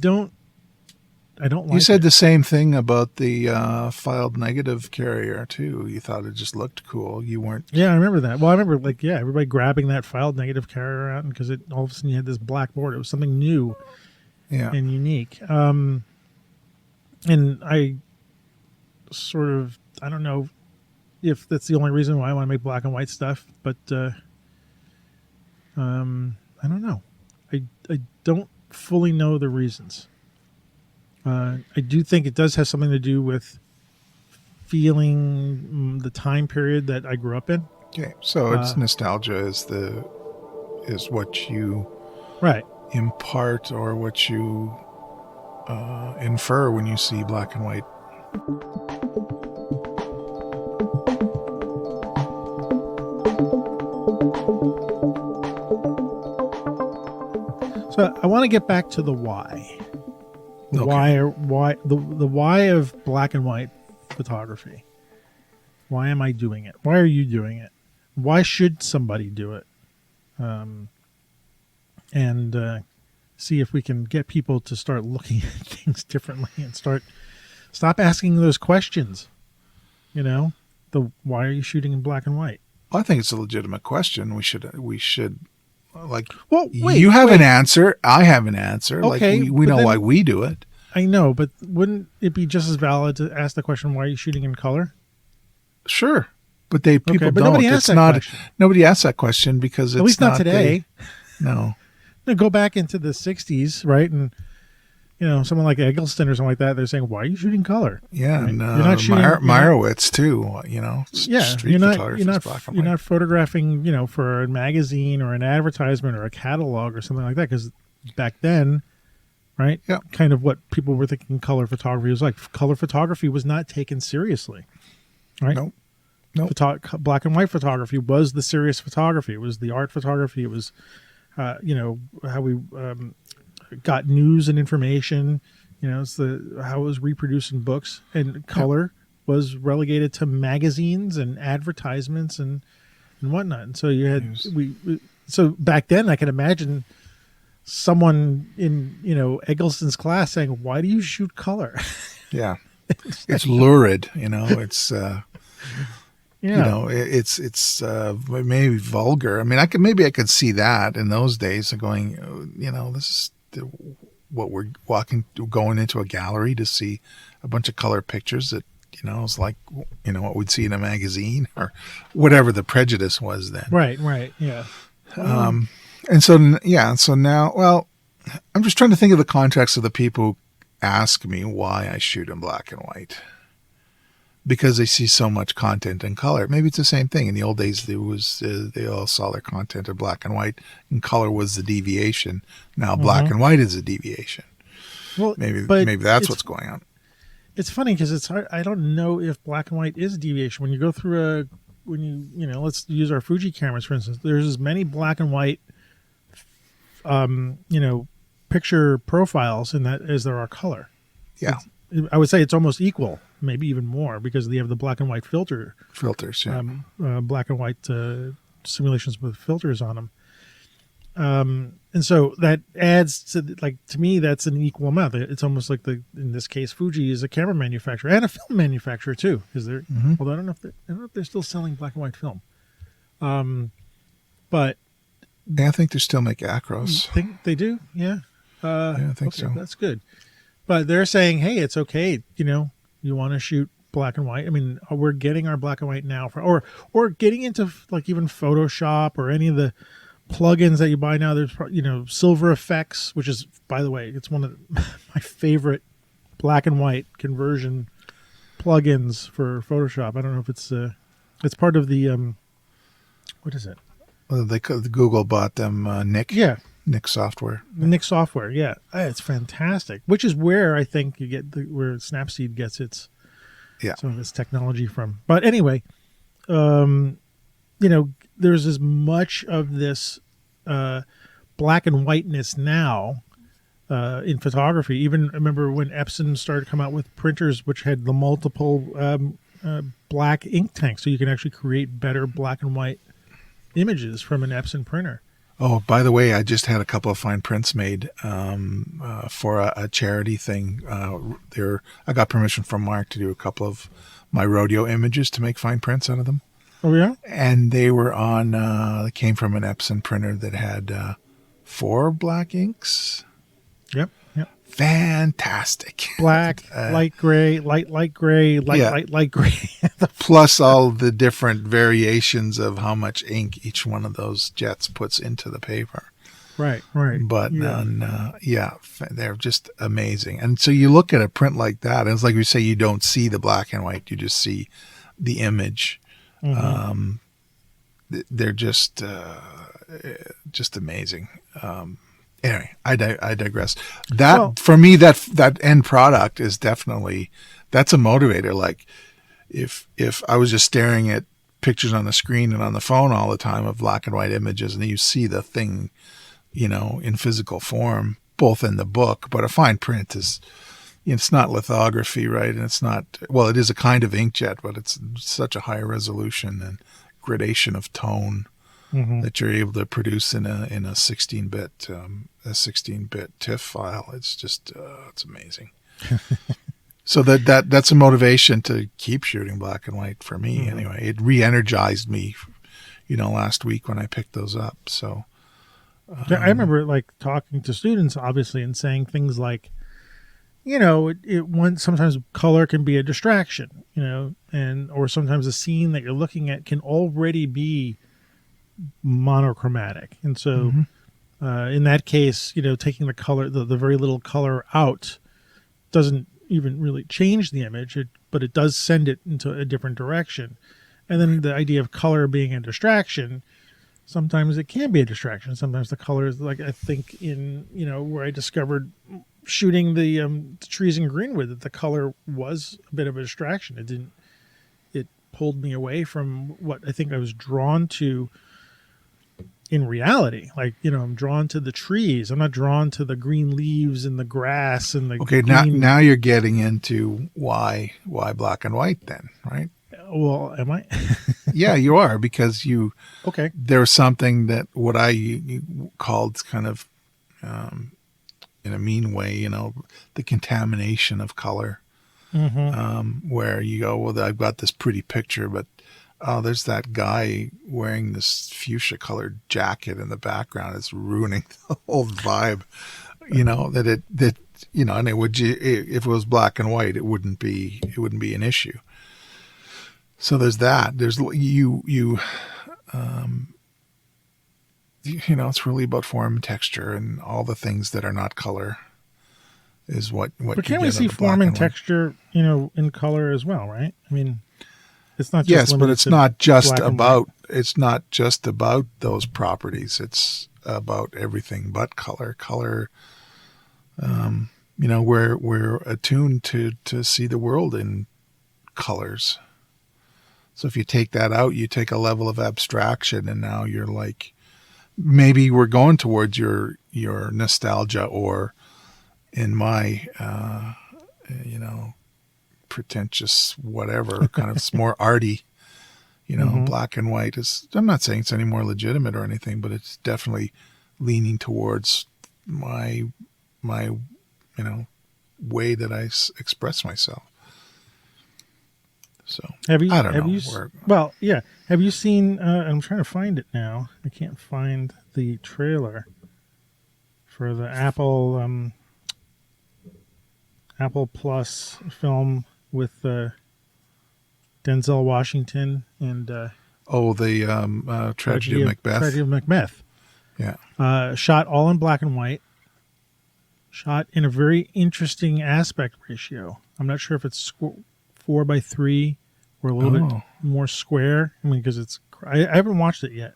Speaker 2: You said
Speaker 1: it.
Speaker 2: the same thing about the filed negative carrier too. You thought it just looked cool. You weren't.
Speaker 1: Yeah, I remember that. Well, I remember everybody grabbing that filed negative carrier out because all of a sudden you had this black board. It was something new and unique. And I sort of, I don't know if that's the only reason why I want to make black and white stuff, but I don't know. I don't fully know the reasons. I do think it does have something to do with feeling the time period that I grew up in.
Speaker 2: Okay, so it's nostalgia is what you
Speaker 1: Right.
Speaker 2: impart or what you infer when you see black and white.
Speaker 1: So I want to get back to the why.
Speaker 2: Okay.
Speaker 1: Why the why of black and white photography? Why am I doing it? Why are you doing it? Why should somebody do it? And see if we can get people to start looking at things differently and stop asking those questions. Why are you shooting in black and white?
Speaker 2: I think it's a legitimate question. We should like.
Speaker 1: Well, wait,
Speaker 2: you have an answer. I have an answer.
Speaker 1: Okay,
Speaker 2: like we know
Speaker 1: then,
Speaker 2: why we do it.
Speaker 1: I know, but wouldn't it be just as valid to ask the question, why are you shooting in color?
Speaker 2: Sure, but people
Speaker 1: but
Speaker 2: don't.
Speaker 1: nobody asks that question.
Speaker 2: Nobody asks that question because it's
Speaker 1: at least not today.
Speaker 2: No.
Speaker 1: Now go back into the 60s, right? And someone like Eggleston or something like that, they're saying, why are you shooting color?
Speaker 2: Yeah,
Speaker 1: right?
Speaker 2: and
Speaker 1: you're not shooting,
Speaker 2: Meyerowitz too. Street photography is black and white.
Speaker 1: You're not photographing, for a magazine or an advertisement or a catalog or something like that, because back then, right?
Speaker 2: Yeah.
Speaker 1: Kind of what people were thinking color photography was like. Color photography was not taken seriously, right?
Speaker 2: Nope.
Speaker 1: Black and white photography was the serious photography. It was the art photography. It was, how we got news and information. It's how it was reproduced in books, and color was relegated to magazines and advertisements and whatnot. And so you had so back then I can imagine someone in Eggleston's class saying, "Why do you shoot color?"
Speaker 2: Yeah, it's lurid. It's it's maybe vulgar. I mean, I could see that in those days, going, this is what we're going into a gallery to see a bunch of color pictures that it's like what we'd see in a magazine or whatever the prejudice was then.
Speaker 1: Right, yeah.
Speaker 2: And so now, well, I'm just trying to think of the context of the people who ask me why I shoot in black and white. Because they see so much content in color. Maybe it's the same thing. In the old days, there was they all saw their content in black and white, and color was the deviation. Now black and white is a deviation.
Speaker 1: Well,
Speaker 2: maybe that's what's going on.
Speaker 1: It's funny because it's hard. I don't know if black and white is a deviation. When you go through let's use our Fuji cameras for instance. There's as many black and white, picture profiles in that as there are color.
Speaker 2: Yeah.
Speaker 1: I would say it's almost equal, maybe even more, because they have the black and white filters.
Speaker 2: Yeah.
Speaker 1: Black and white simulations with filters on them, and so that adds to to me that's an equal amount. It's almost like in this case Fuji is a camera manufacturer and a film manufacturer too. Is there? Although I don't know if they're still selling black and white film, but
Speaker 2: yeah, I think they still make Acros.
Speaker 1: Think they do? Yeah.
Speaker 2: I think so.
Speaker 1: That's good. But they're saying, hey, it's okay. You want to shoot black and white. I mean, we're getting our black and white now or getting into like even Photoshop or any of the plugins that you buy now. There's Silver Effects, which is, by the way, it's one of my favorite black and white conversion plugins for Photoshop. I don't know if it's part of the what is it?
Speaker 2: Well, Google bought them
Speaker 1: Yeah,
Speaker 2: Nick software.
Speaker 1: Nick software. Yeah, it's fantastic. Which is where I think you get where Snapseed gets some of its technology from. But anyway, there's as much of this black and whiteness now in photography. Even remember when Epson started to come out with printers which had the multiple black ink tanks, so you can actually create better black and white images from an Epson printer.
Speaker 2: Oh, by the way, I just had a couple of fine prints made for a charity thing. I got permission from Mark to do a couple of my rodeo images to make fine prints out of them.
Speaker 1: Oh yeah,
Speaker 2: and they were they came from an Epson printer that had 4 black inks.
Speaker 1: Yep.
Speaker 2: Fantastic.
Speaker 1: Black, light gray, light gray, light gray.
Speaker 2: Plus all the different variations of how much ink each one of those jets puts into the paper.
Speaker 1: Right.
Speaker 2: But they're just amazing. And so you look at a print like that, and it's like we say, you don't see the black and white, you just see the image. Mm-hmm. They're just amazing. Anyway, I digress. For me, that end product is definitely, that's a motivator. Like if I was just staring at pictures on the screen and on the phone all the time of black and white images, and then you see the thing, in physical form, both in the book, but a fine print is, it's not lithography, right? And it's not, well, it is a kind of inkjet, but it's such a high resolution and gradation of tone that you're able to produce in a 16-bit TIFF file. It's just it's amazing. So that's a motivation to keep shooting black and white for me. Anyway, it re-energized me, last week when I picked those up. So
Speaker 1: I remember talking to students, obviously, and saying things like, sometimes color can be a distraction, or sometimes a scene that you're looking at can already be monochromatic. And so in that case, taking the color, the very little color out doesn't even really change the image, but it does send it into a different direction. And then the idea of color being a distraction, sometimes it can be a distraction. Sometimes the color is I think in, where I discovered shooting the trees in Greenwood, that the color was a bit of a distraction. It pulled me away from what I think I was drawn to in reality. I'm drawn to the trees. I'm not drawn to the green leaves and the grass and the green.
Speaker 2: Now you're getting into why black and white then, right?
Speaker 1: Well, am I?
Speaker 2: Yeah, you are, because there's something that what I called kind of in a mean way, the contamination of color, where you go, well, I've got this pretty picture, but there's that guy wearing this fuchsia colored jacket in the background. It's ruining the whole vibe, and it would, if it was black and white, it wouldn't be an issue. So there's that. There's it's really about form and texture, and all the things that are not color is what.
Speaker 1: But can't we see form and texture, in color as well, right? I mean, it's not just
Speaker 2: but it's not just about those properties. It's about everything but color. Color, we're attuned to see the world in colors. So if you take that out, you take a level of abstraction, and now you're like, maybe we're going towards your nostalgia, or in my pretentious whatever kind of more arty, black and white is, I'm not saying it's any more legitimate or anything, but it's definitely leaning towards my way that I express myself. So I don't know.
Speaker 1: Well, yeah. Have you seen? I'm trying to find it now. I can't find the trailer for the Apple Plus film with Denzel Washington and
Speaker 2: the Tragedy of Macbeth.
Speaker 1: Tragedy of Macbeth.
Speaker 2: Yeah.
Speaker 1: Shot all in black and white. Shot in a very interesting aspect ratio. I'm not sure if it's 4:3 or a little bit
Speaker 2: Oh,
Speaker 1: more square. I mean, because I haven't watched it yet,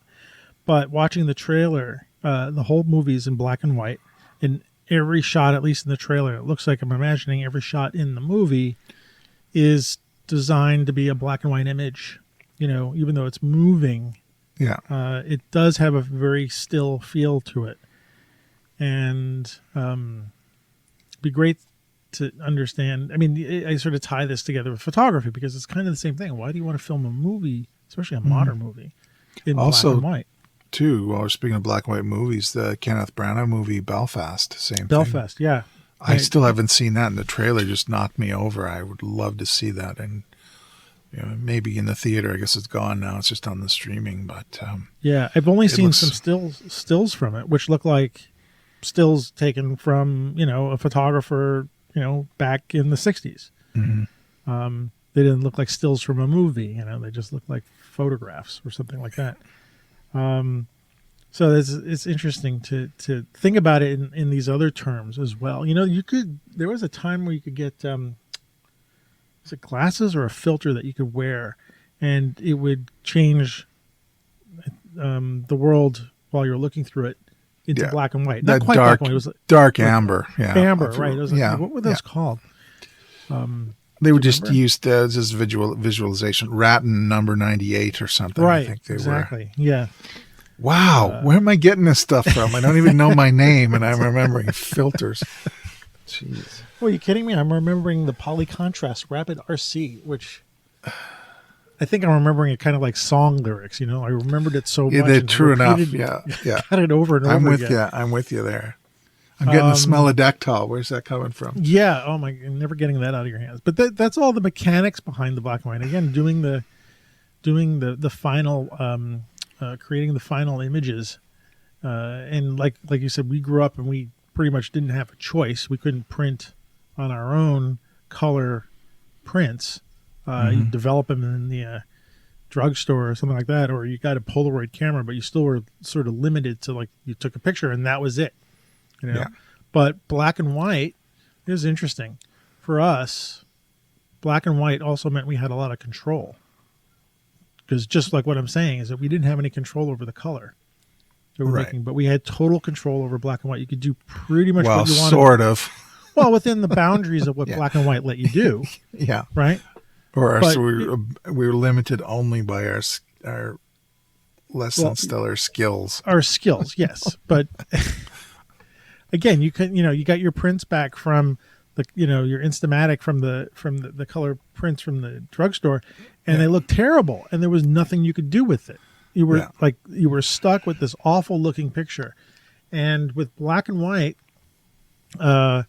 Speaker 1: but watching the trailer, the whole movie is in black and white, and every shot, at least in the trailer, it looks like I'm imagining every shot in the movie is designed to be a black and white image. Even though it's moving,
Speaker 2: yeah.
Speaker 1: it does have a very still feel to it, and it'd be great to understand. I mean, I sort of tie this together with photography because it's kind of the same thing. Why do you want to film a movie, especially a modern movie, in black
Speaker 2: Also,
Speaker 1: and white?
Speaker 2: too, while we're speaking of black and white movies, the Kenneth Branagh movie Belfast, same thing.
Speaker 1: Belfast, yeah.
Speaker 2: I still haven't seen that, and the trailer just knocked me over. I would love to see that, and maybe in the theater. I guess it's gone now. It's just on the streaming. But
Speaker 1: yeah, I've only seen some stills from it, which look like stills taken from a photographer back in the '60s.
Speaker 2: mm-hmm.
Speaker 1: They didn't look like stills from a movie. They just looked like photographs or something like that. So it's interesting to think about it in these other terms as well. There was a time where you could get is it glasses or a filter that you could wear, and it would change the world while you're looking through it into black and white. Not
Speaker 2: that
Speaker 1: quite
Speaker 2: dark,
Speaker 1: black and white. It was
Speaker 2: dark amber. Yeah,
Speaker 1: amber, right? It was what were those called?
Speaker 2: They were just used as visualization. Ratton number 98 or something.
Speaker 1: Right.
Speaker 2: I think they
Speaker 1: exactly.
Speaker 2: were.
Speaker 1: Yeah.
Speaker 2: Wow, where am I getting this stuff from? I don't even know my name, and I'm remembering filters. Jeez.
Speaker 1: Well, are you kidding me? I'm remembering the polycontrast Rapid RC, which I think I'm remembering it kind of like song lyrics. I remembered it so much.
Speaker 2: Yeah, they're true enough. Yeah.
Speaker 1: Got it over and over again.
Speaker 2: I'm with you there. I'm getting the smell of Dectol. Where's that coming from?
Speaker 1: Yeah. Oh my! Never getting that out of your hands. But that's all the mechanics behind the black and white. Again, doing the final, creating the final images, and like you said, we grew up and we pretty much didn't have a choice. We couldn't print on our own color prints. You develop them in the drugstore or something like that, or you got a Polaroid camera, but you still were sort of limited to like you took a picture and that was it.
Speaker 2: Yeah.
Speaker 1: But black and white is interesting. For us, black and white also meant we had a lot of control. Because just like what I'm saying is that we didn't have any control over the color that we're making, but we had total control over black and white. You could do pretty much what you wanted.
Speaker 2: Sort of.
Speaker 1: Well, within the boundaries of what black and white let you do.
Speaker 2: Yeah.
Speaker 1: Right?
Speaker 2: So we were limited only by our less than stellar skills.
Speaker 1: Our skills, yes. But again, you got your prints back from your Instamatic from the color prints from the drugstore, and they looked terrible, and there was nothing you could do with it. You were stuck with this awful looking picture. And with black and white, I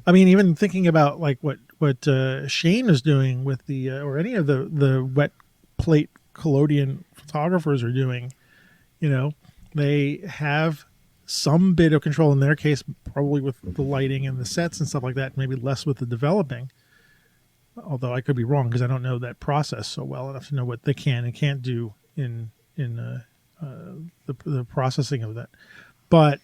Speaker 1: mean, even thinking about like what Shane is doing with the or any of the wet plate collodion photographers are doing, they have some bit of control in their case, probably with the lighting and the sets and stuff like that, maybe less with the developing. Although I could be wrong because I don't know that process so well enough to know what they can and can't do in the processing of that. But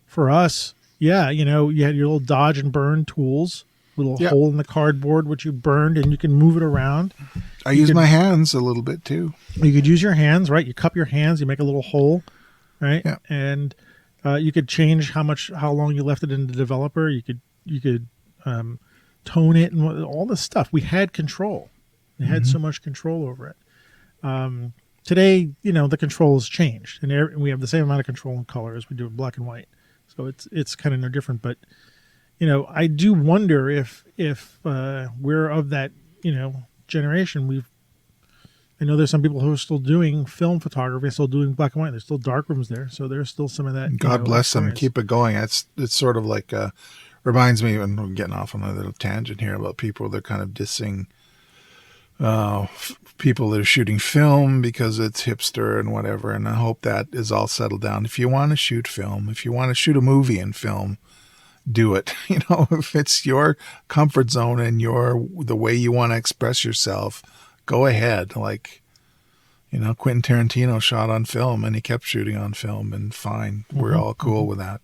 Speaker 1: for us, you had your little dodge and burn tools, little hole in the cardboard which you burned, and you can move it around.
Speaker 2: I use my hands a little bit too.
Speaker 1: You could use your hands, right? You cup your hands, you make a little hole, right?
Speaker 2: Yeah.
Speaker 1: And you could change how long you left it in the developer. You could tone it and all this stuff. We had control. We had so much control over it. Today, the control has changed, and we have the same amount of control in color as we do in black and white. So it's kind of no different. But I do wonder if we're of that generation. I know there's some people who are still doing film photography, still doing black and white. There's still dark rooms there, so there's still some of that.
Speaker 2: God bless them. Keep it going. It's sort of like reminds me, and I'm getting off on a little tangent here about people that are kind of dissing people that are shooting film because it's hipster and whatever. And I hope that is all settled down. If you want to shoot film, if you want to shoot a movie in film, do it. If it's your comfort zone and the way you want to express yourself, go ahead. Like, You know, Quentin Tarantino shot on film, and he kept shooting on film, and fine, we're all cool with that.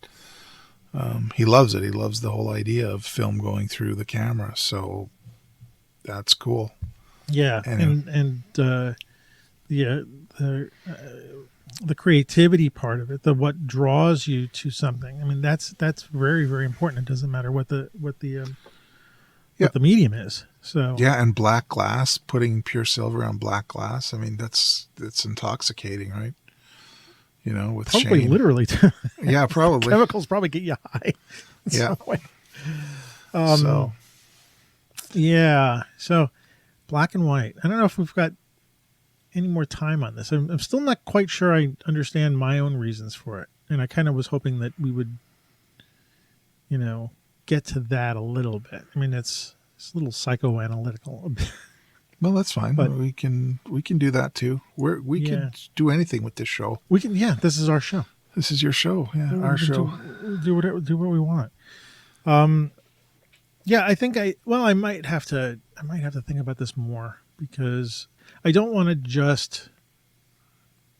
Speaker 2: He loves it. He loves the whole idea of film going through the camera, so that's cool.
Speaker 1: Yeah,
Speaker 2: Anyway.
Speaker 1: the the creativity part of it, the what draws you to something. I mean, that's very, very important. It doesn't matter
Speaker 2: Yeah.
Speaker 1: what the medium is. So
Speaker 2: Yeah, and black glass, putting pure silver on black glass. I mean, it's intoxicating, right? You know, with
Speaker 1: probably
Speaker 2: Shane.
Speaker 1: literally,
Speaker 2: Yeah, probably.
Speaker 1: chemicals probably get you high. In
Speaker 2: Yeah.
Speaker 1: some way.
Speaker 2: So
Speaker 1: Yeah. So black and white. I don't know if we've got any more time on this. I'm still not quite sure I understand my own reasons for it. And I kind of was hoping that we would, get to that a little bit. I mean, it's a little psychoanalytical.
Speaker 2: well, that's fine.
Speaker 1: But-
Speaker 2: we can do that too. We
Speaker 1: Yeah.
Speaker 2: can do anything with this show.
Speaker 1: We can, this is our show.
Speaker 2: This is your show. Yeah, our show.
Speaker 1: Do what we want. Yeah, I think I might have to think about this more, because I don't want to just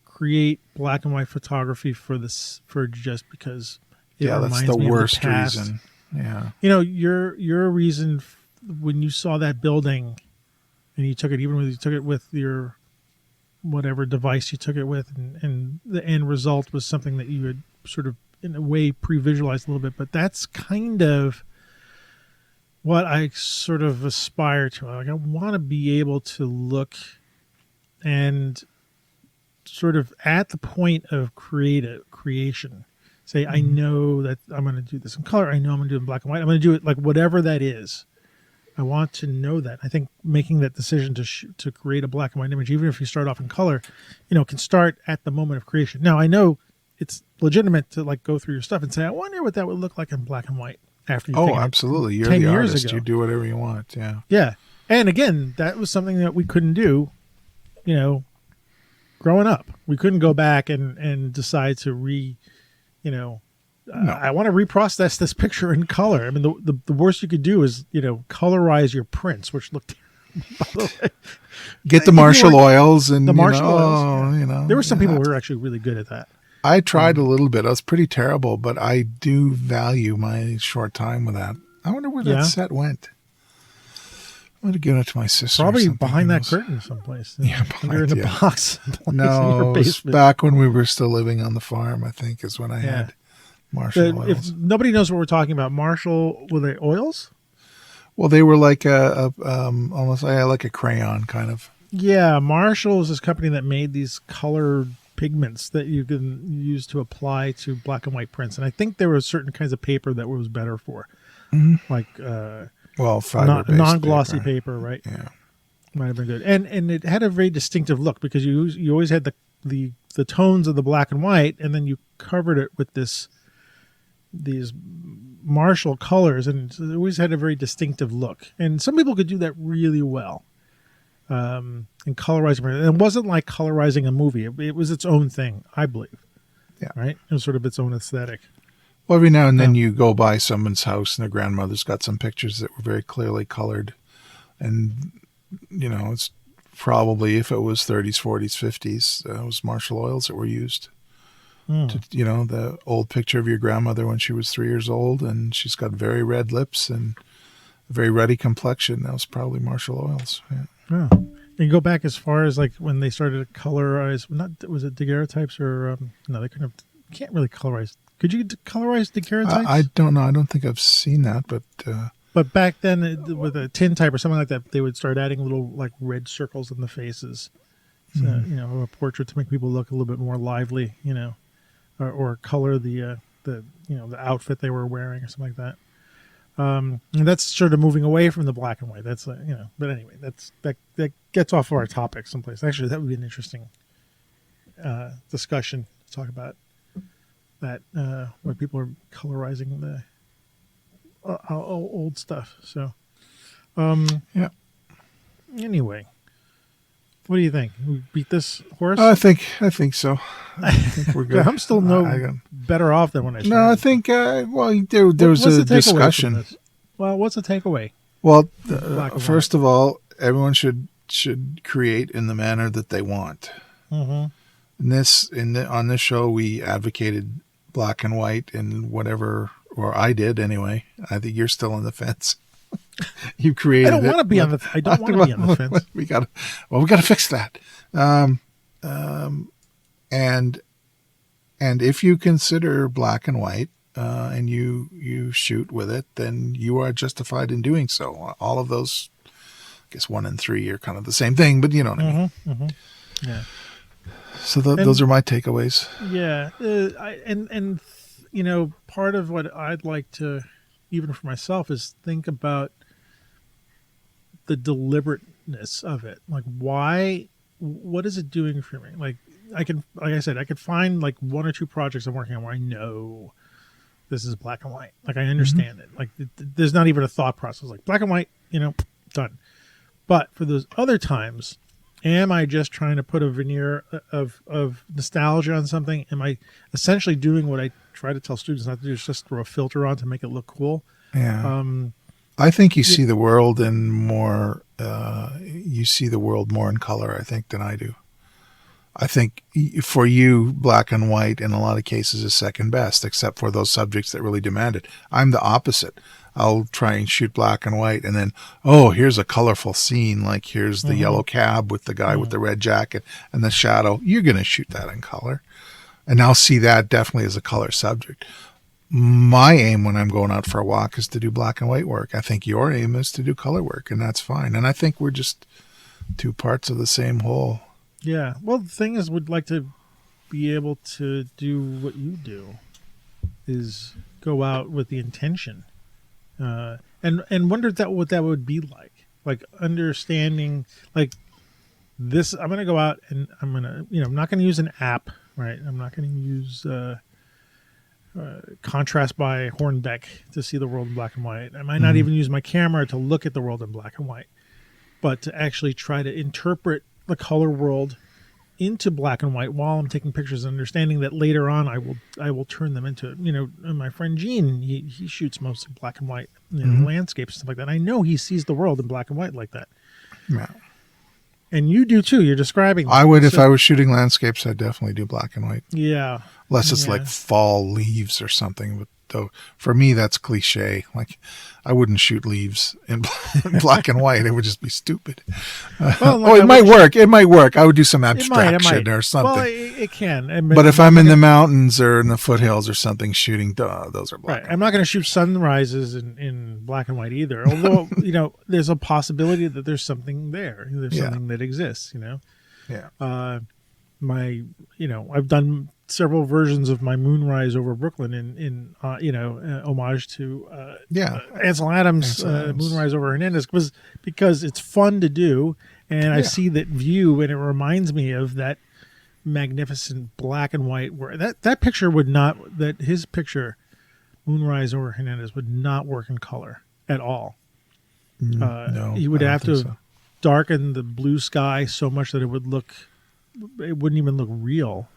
Speaker 1: create black and white photography for just because it
Speaker 2: Yeah,
Speaker 1: reminds
Speaker 2: that's the
Speaker 1: me
Speaker 2: worst
Speaker 1: of the past.
Speaker 2: reason. Yeah.
Speaker 1: Your reason when you saw that building and you took it, even when you took it with your whatever device you took it with, and the end result was something that you had sort of in a way pre-visualized a little bit, but that's kind of what I sort of aspire to. Like, I want to be able to look and sort of at the point of creation say, I know that I'm going to do this in color. I know I'm going to do it in black and white. I'm going to do it like whatever that is. I want to know that. I think making that decision to create a black and white image, even if you start off in color, can start at the moment of creation. Now, I know it's legitimate to like go through your stuff and say, I wonder what that would look like in black and white after you.
Speaker 2: Oh, absolutely. You're
Speaker 1: 10
Speaker 2: the
Speaker 1: years
Speaker 2: artist.
Speaker 1: ago.
Speaker 2: You do whatever you want. Yeah.
Speaker 1: Yeah. And again, that was something that we couldn't do, growing up. We couldn't go back and decide to
Speaker 2: No.
Speaker 1: I want to reprocess this picture in color. I mean, the worst you could do is, colorize your prints, which looked by the way.
Speaker 2: Get the Marshall oils and
Speaker 1: The Marshall oils. There were some people
Speaker 2: yeah.
Speaker 1: who were actually really good at that.
Speaker 2: I tried a little bit. I was pretty terrible, but I do value my short time with that. I wonder where
Speaker 1: Yeah.
Speaker 2: that set went. I'm going to give it to my sister. or
Speaker 1: Probably
Speaker 2: something.
Speaker 1: behind
Speaker 2: Who
Speaker 1: that
Speaker 2: knows?
Speaker 1: curtain someplace.
Speaker 2: Yeah,
Speaker 1: Under in the
Speaker 2: behind, yeah.
Speaker 1: box. someplace in your
Speaker 2: No, it was
Speaker 1: basement.
Speaker 2: back when we were still living on the farm, I think, is when I
Speaker 1: Yeah.
Speaker 2: had Marshall oils.
Speaker 1: If nobody knows what we're talking about, Marshall, were they oils?
Speaker 2: Well, they were like almost like a crayon kind of.
Speaker 1: Yeah, Marshall is this company that made these colored pigments that you can use to apply to black and white prints. And I think there were certain kinds of paper that was better for, like
Speaker 2: Well, fiber-based
Speaker 1: non-glossy paper, right?
Speaker 2: Yeah.
Speaker 1: Might have been good, and it had a very distinctive look because you always had the tones of the black and white, and then you covered it with these Marshall colors, and it always had a very distinctive look. And some people could do that really well, and colorizing. And it wasn't like colorizing a movie; it was its own thing, I believe.
Speaker 2: Yeah.
Speaker 1: Right. It was sort of its own aesthetic.
Speaker 2: Well, every now and then you go by someone's house and their grandmother's got some pictures that were very clearly colored. And, it's probably, if it was 30s, 40s, 50s, it was Marshall oils that were used. To, the old picture of your grandmother when she was 3 years old and she's got very red lips and a very ruddy complexion. That was probably Marshall oils. Yeah.
Speaker 1: Oh. You go back as far as like when they started to colorize. Was it daguerreotypes or no? They couldn't have. Can't really colorize. Could you colorize daguerreotypes?
Speaker 2: I don't know. I don't think I've seen that, but
Speaker 1: But back then, with a tintype or something like that, they would start adding little like red circles in the faces, so, of a portrait to make people look a little bit more lively, or color the outfit they were wearing or something like that. And that's sort of moving away from the black and white. That's But anyway, that gets off of our topic someplace. Actually, that would be an interesting discussion to talk about that where people are colorizing the old stuff. So,
Speaker 2: yeah.
Speaker 1: Anyway, what do you think? We beat this horse?
Speaker 2: I think so. I think we're good.
Speaker 1: I'm still better off than when I started.
Speaker 2: No, I think, there was
Speaker 1: What's
Speaker 2: a
Speaker 1: the takeaway from
Speaker 2: discussion.
Speaker 1: this? Well, what's the takeaway?
Speaker 2: Well,
Speaker 1: Black and
Speaker 2: first of all, everyone should create in the manner that they want.
Speaker 1: Mm-hmm.
Speaker 2: On this show, we advocated black and white and whatever, or I did anyway. I think you're still on the fence. You
Speaker 1: I
Speaker 2: created
Speaker 1: don't want
Speaker 2: it.
Speaker 1: to be on the. I don't want to be on the fence.
Speaker 2: We gotta fix that. And if you consider black and white, and you shoot with it, then you are justified in doing so. All of those, I guess 1 and 3 are kind of the same thing, but you know what I mean.
Speaker 1: Mm-hmm. Mm-hmm. Yeah.
Speaker 2: So those are my takeaways.
Speaker 1: Yeah, and part of what I'd like to, even for myself, is think about the deliberateness of it. Like, why? What is it doing for me? Like I said, I could find like 1 or 2 projects I'm working on where I know this is black and white. Like, I understand it. Like, there's not even a thought process. Like, black and white, done. But for those other times, am I just trying to put a veneer of nostalgia on something? Am I essentially doing what I try to tell students not to do, is just throw a filter on to make it look cool?
Speaker 2: Yeah. I think you see the world in more. You see the world more in color, I think, than I do. I think for you, black and white in a lot of cases is second best, except for those subjects that really demand it. I'm the opposite. I'll try and shoot black and white, and then, here's a colorful scene. Like, here's the yellow cab with the guy with the red jacket and the shadow. You're going to shoot that in color. And I'll see that definitely as a color subject. My aim when I'm going out for a walk is to do black and white work. I think your aim is to do color work, and that's fine. And I think we're just 2 parts of the same whole.
Speaker 1: Yeah. Well, the thing is, we'd like to be able to do what you do, is go out with the intention, and wonder what that would be like understanding, like, this. I'm going to go out and I'm going to, I'm not going to use an app, right? I'm not going to use contrast by Hornbeck to see the world in black and white. I might not even use my camera to look at the world in black and white, but to actually try to interpret the color world into black and white while I'm taking pictures, and understanding that later on I will turn them into, my friend Gene, he shoots mostly black and white, landscapes and stuff like that. I know he sees the world in black and white like that. Yeah. And you do too. You're describing that.
Speaker 2: I would, if I was shooting landscapes, I'd definitely do black and white.
Speaker 1: Yeah.
Speaker 2: Unless it's like fall leaves or something. But though, for me, that's cliche. Like, I wouldn't shoot leaves in black and white. It would just be stupid. It might work. It might work. I would do some abstraction or something.
Speaker 1: Well, it can.
Speaker 2: But if I'm in the mountains or in the foothills or something shooting, those are black.
Speaker 1: Right. I'm not going to shoot sunrises in black and white either. Although, there's a possibility that there's something there. There's something that exists,
Speaker 2: Yeah.
Speaker 1: I've done several versions of my Moonrise over Brooklyn in homage to Ansel Adams' Moonrise over Hernandez, because it's fun to do, and I see that view, and it reminds me of that magnificent black and white where that picture would not, that his picture Moonrise over Hernandez would not work in color at all.
Speaker 2: No,
Speaker 1: he would have to darken the blue sky so much that it wouldn't even look real.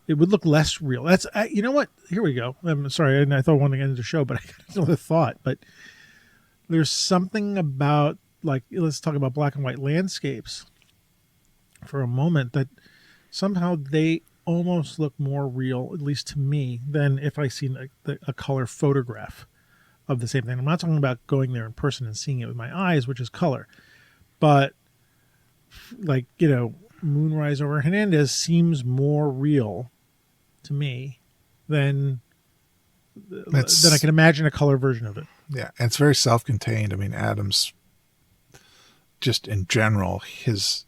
Speaker 1: It would look less real. That's you know what? Here we go. I'm sorry, and I thought I wanted to get into the show, but I got another thought. But there's something about, like, let's talk about black and white landscapes for a moment, that somehow they almost look more real, at least to me, than if I see a color photograph of the same thing. I'm not talking about going there in person and seeing it with my eyes, which is color, but like, Moonrise over Hernandez seems more real to me than I can imagine a color version of it.
Speaker 2: Yeah, and it's very self-contained. I mean, Adams, just in general, his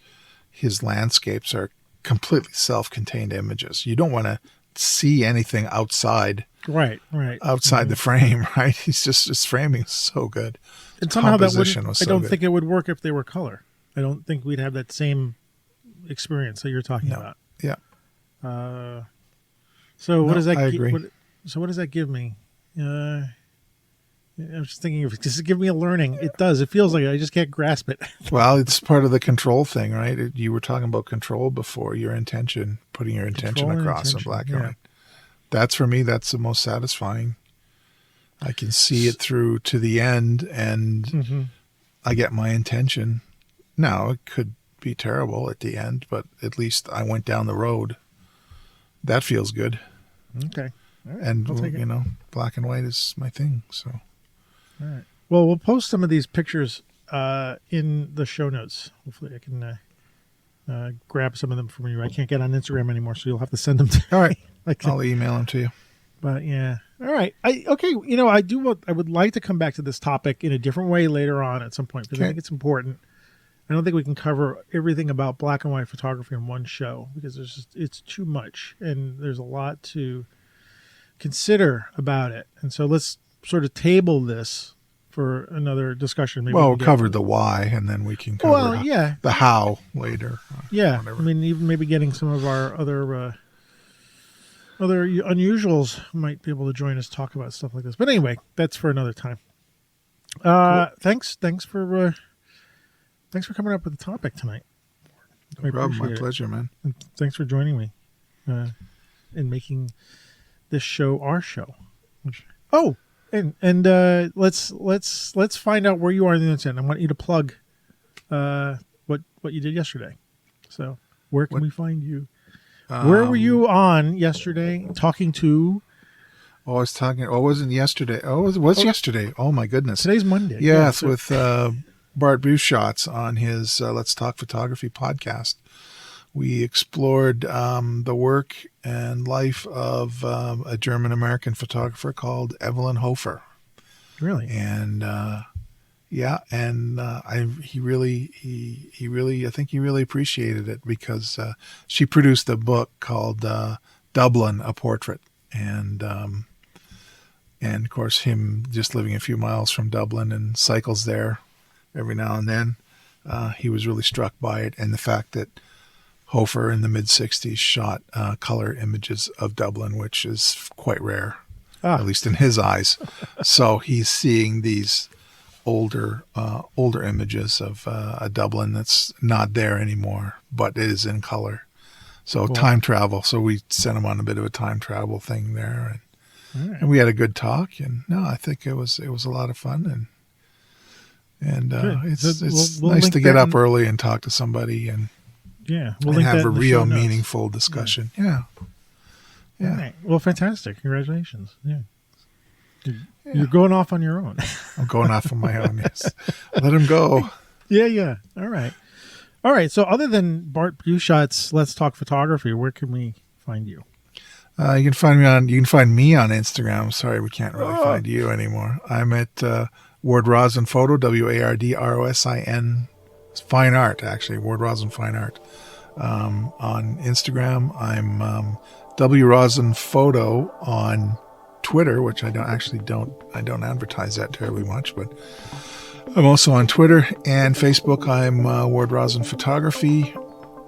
Speaker 2: landscapes are completely self-contained images. You don't want to see anything outside.
Speaker 1: Right.
Speaker 2: Outside the frame, right? His framing is so good.
Speaker 1: And somehow that wouldn't, I don't think it would work if they were color. I don't think we'd have that same experience that you're talking about.
Speaker 2: Yeah.
Speaker 1: What does that?
Speaker 2: I agree.
Speaker 1: What does that give me? I'm just thinking, if does it give me a learning? It does. It feels like I just can't grasp it.
Speaker 2: Well, it's part of the control thing, right? You were talking about control before. Your intention, putting your intention across in black and white. That's, for me, that's the most satisfying. I can see it through to the end, and I get my intention. Now, it could be terrible at the end, but at least I went down the road. That feels good.
Speaker 1: Okay. All right.
Speaker 2: And,
Speaker 1: I'll take it.
Speaker 2: black and white is my thing. So,
Speaker 1: All right. Well, we'll post some of these pictures in the show notes. Hopefully I can grab some of them from you. I can't get on Instagram anymore, so you'll have to send them to
Speaker 2: all right.
Speaker 1: me.
Speaker 2: I'll email them to you.
Speaker 1: But yeah. All right. I would like to come back to this topic in a different way later on at some point, because I think it's important. I don't think we can cover everything about black and white photography in one show, because it's too much and there's a lot to consider about it. And so let's sort of table this for another discussion. Maybe
Speaker 2: we'll cover the why, and then we can cover the how later.
Speaker 1: Yeah.
Speaker 2: Whatever.
Speaker 1: I mean, even maybe getting some of our other unusuals might be able to join us, talk about stuff like this. But anyway, that's for another time. Cool. Thanks for coming up with the topic tonight.
Speaker 2: No problem. My pleasure, man.
Speaker 1: And thanks for joining me in making this show our show. And let's find out where you are on the internet. I want you to plug what you did yesterday. So where can we find you? Where were you on yesterday talking to?
Speaker 2: Oh, I was talking. Oh, it wasn't yesterday. Oh, it was yesterday. Oh, my goodness.
Speaker 1: Today's Monday.
Speaker 2: Yes, with Bart Buschatz on his Let's Talk Photography podcast. We explored the work and life of a German-American photographer called Evelyn Hofer.
Speaker 1: Really?
Speaker 2: And he really appreciated it, because she produced a book called Dublin, A Portrait, and of course him just living a few miles from Dublin and cycles there every now and then. He was really struck by it, and the fact that Hofer in the mid-'60s shot color images of Dublin, which is quite rare, at least in his eyes. So he's seeing these older images of a Dublin that's not there anymore, but it is in color. So cool. Time travel. So we sent him on a bit of a time travel thing there, and we had a good talk. And I think it was a lot of fun, and it's
Speaker 1: we'll
Speaker 2: nice to get up early and talk to somebody and have a real meaningful discussion. Yeah.
Speaker 1: All right. Well, fantastic. Congratulations. Yeah. You're going off on your own.
Speaker 2: I'm going off on my own, yes. Let him go.
Speaker 1: Yeah. All right. So other than Bart Buschatz, Let's Talk Photography, where can we find you?
Speaker 2: You can find me on Instagram. Sorry, we can't really find you anymore. I'm at Ward Rosin Photo, WARDROSIN, Fine Art, actually, Ward Rosin Fine Art. On Instagram, I'm W Rosin Photo on Twitter, which I don't advertise that terribly much, but I'm also on Twitter and Facebook. I'm Ward Rosin Photography,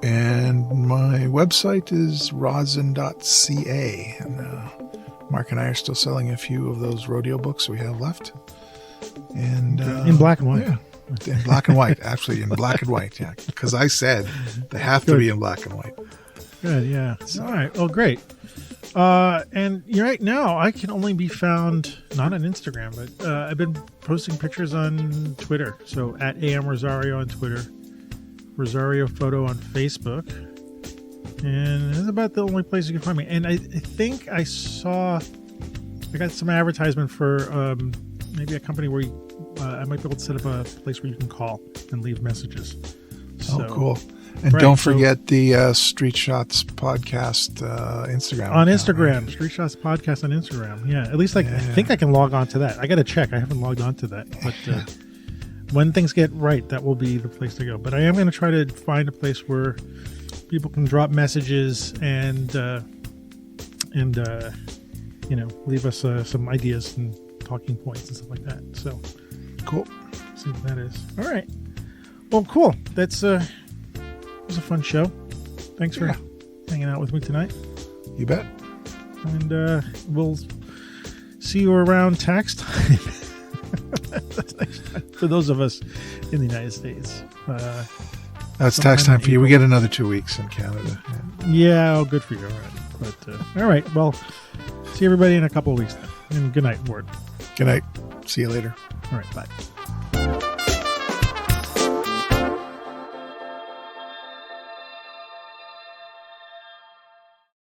Speaker 2: and my website is rosin.ca. And Mark and I are still selling a few of those rodeo books we have left, and
Speaker 1: in black and white.
Speaker 2: Yeah, in black and white, actually, in black and white. Yeah, because I said they have to be in black and white.
Speaker 1: Good, yeah. All right. Well, great. And right now I can only be found not on Instagram, but I've been posting pictures on Twitter. So at AM Rosario on Twitter, Rosario Photo on Facebook, and that's about the only place you can find me. And I think I got some advertisement for maybe a company where I might be able to set up a place where you can call and leave messages. So,
Speaker 2: cool. And don't forget the Street Shots Podcast Instagram.
Speaker 1: On Instagram, right? Street Shots Podcast on Instagram. Yeah, at least I think I can log on to that. I got to check. I haven't logged on to that. But when things get right, that will be the place to go. But I am going to try to find a place where people can drop messages and leave us some ideas and talking points and stuff like that. So
Speaker 2: cool.
Speaker 1: See what that is. All right. Well, cool. That's it was a fun show. Thanks for hanging out with me tonight.
Speaker 2: You bet.
Speaker 1: And we'll see you around tax time. For those of us in the United States.
Speaker 2: That's tax time for you. We get another 2 weeks in Canada.
Speaker 1: Yeah, good for you. All right. But all right. Well, see everybody in a couple of weeks then. And good night, Ward.
Speaker 2: Good night. See you later.
Speaker 1: All right. Bye.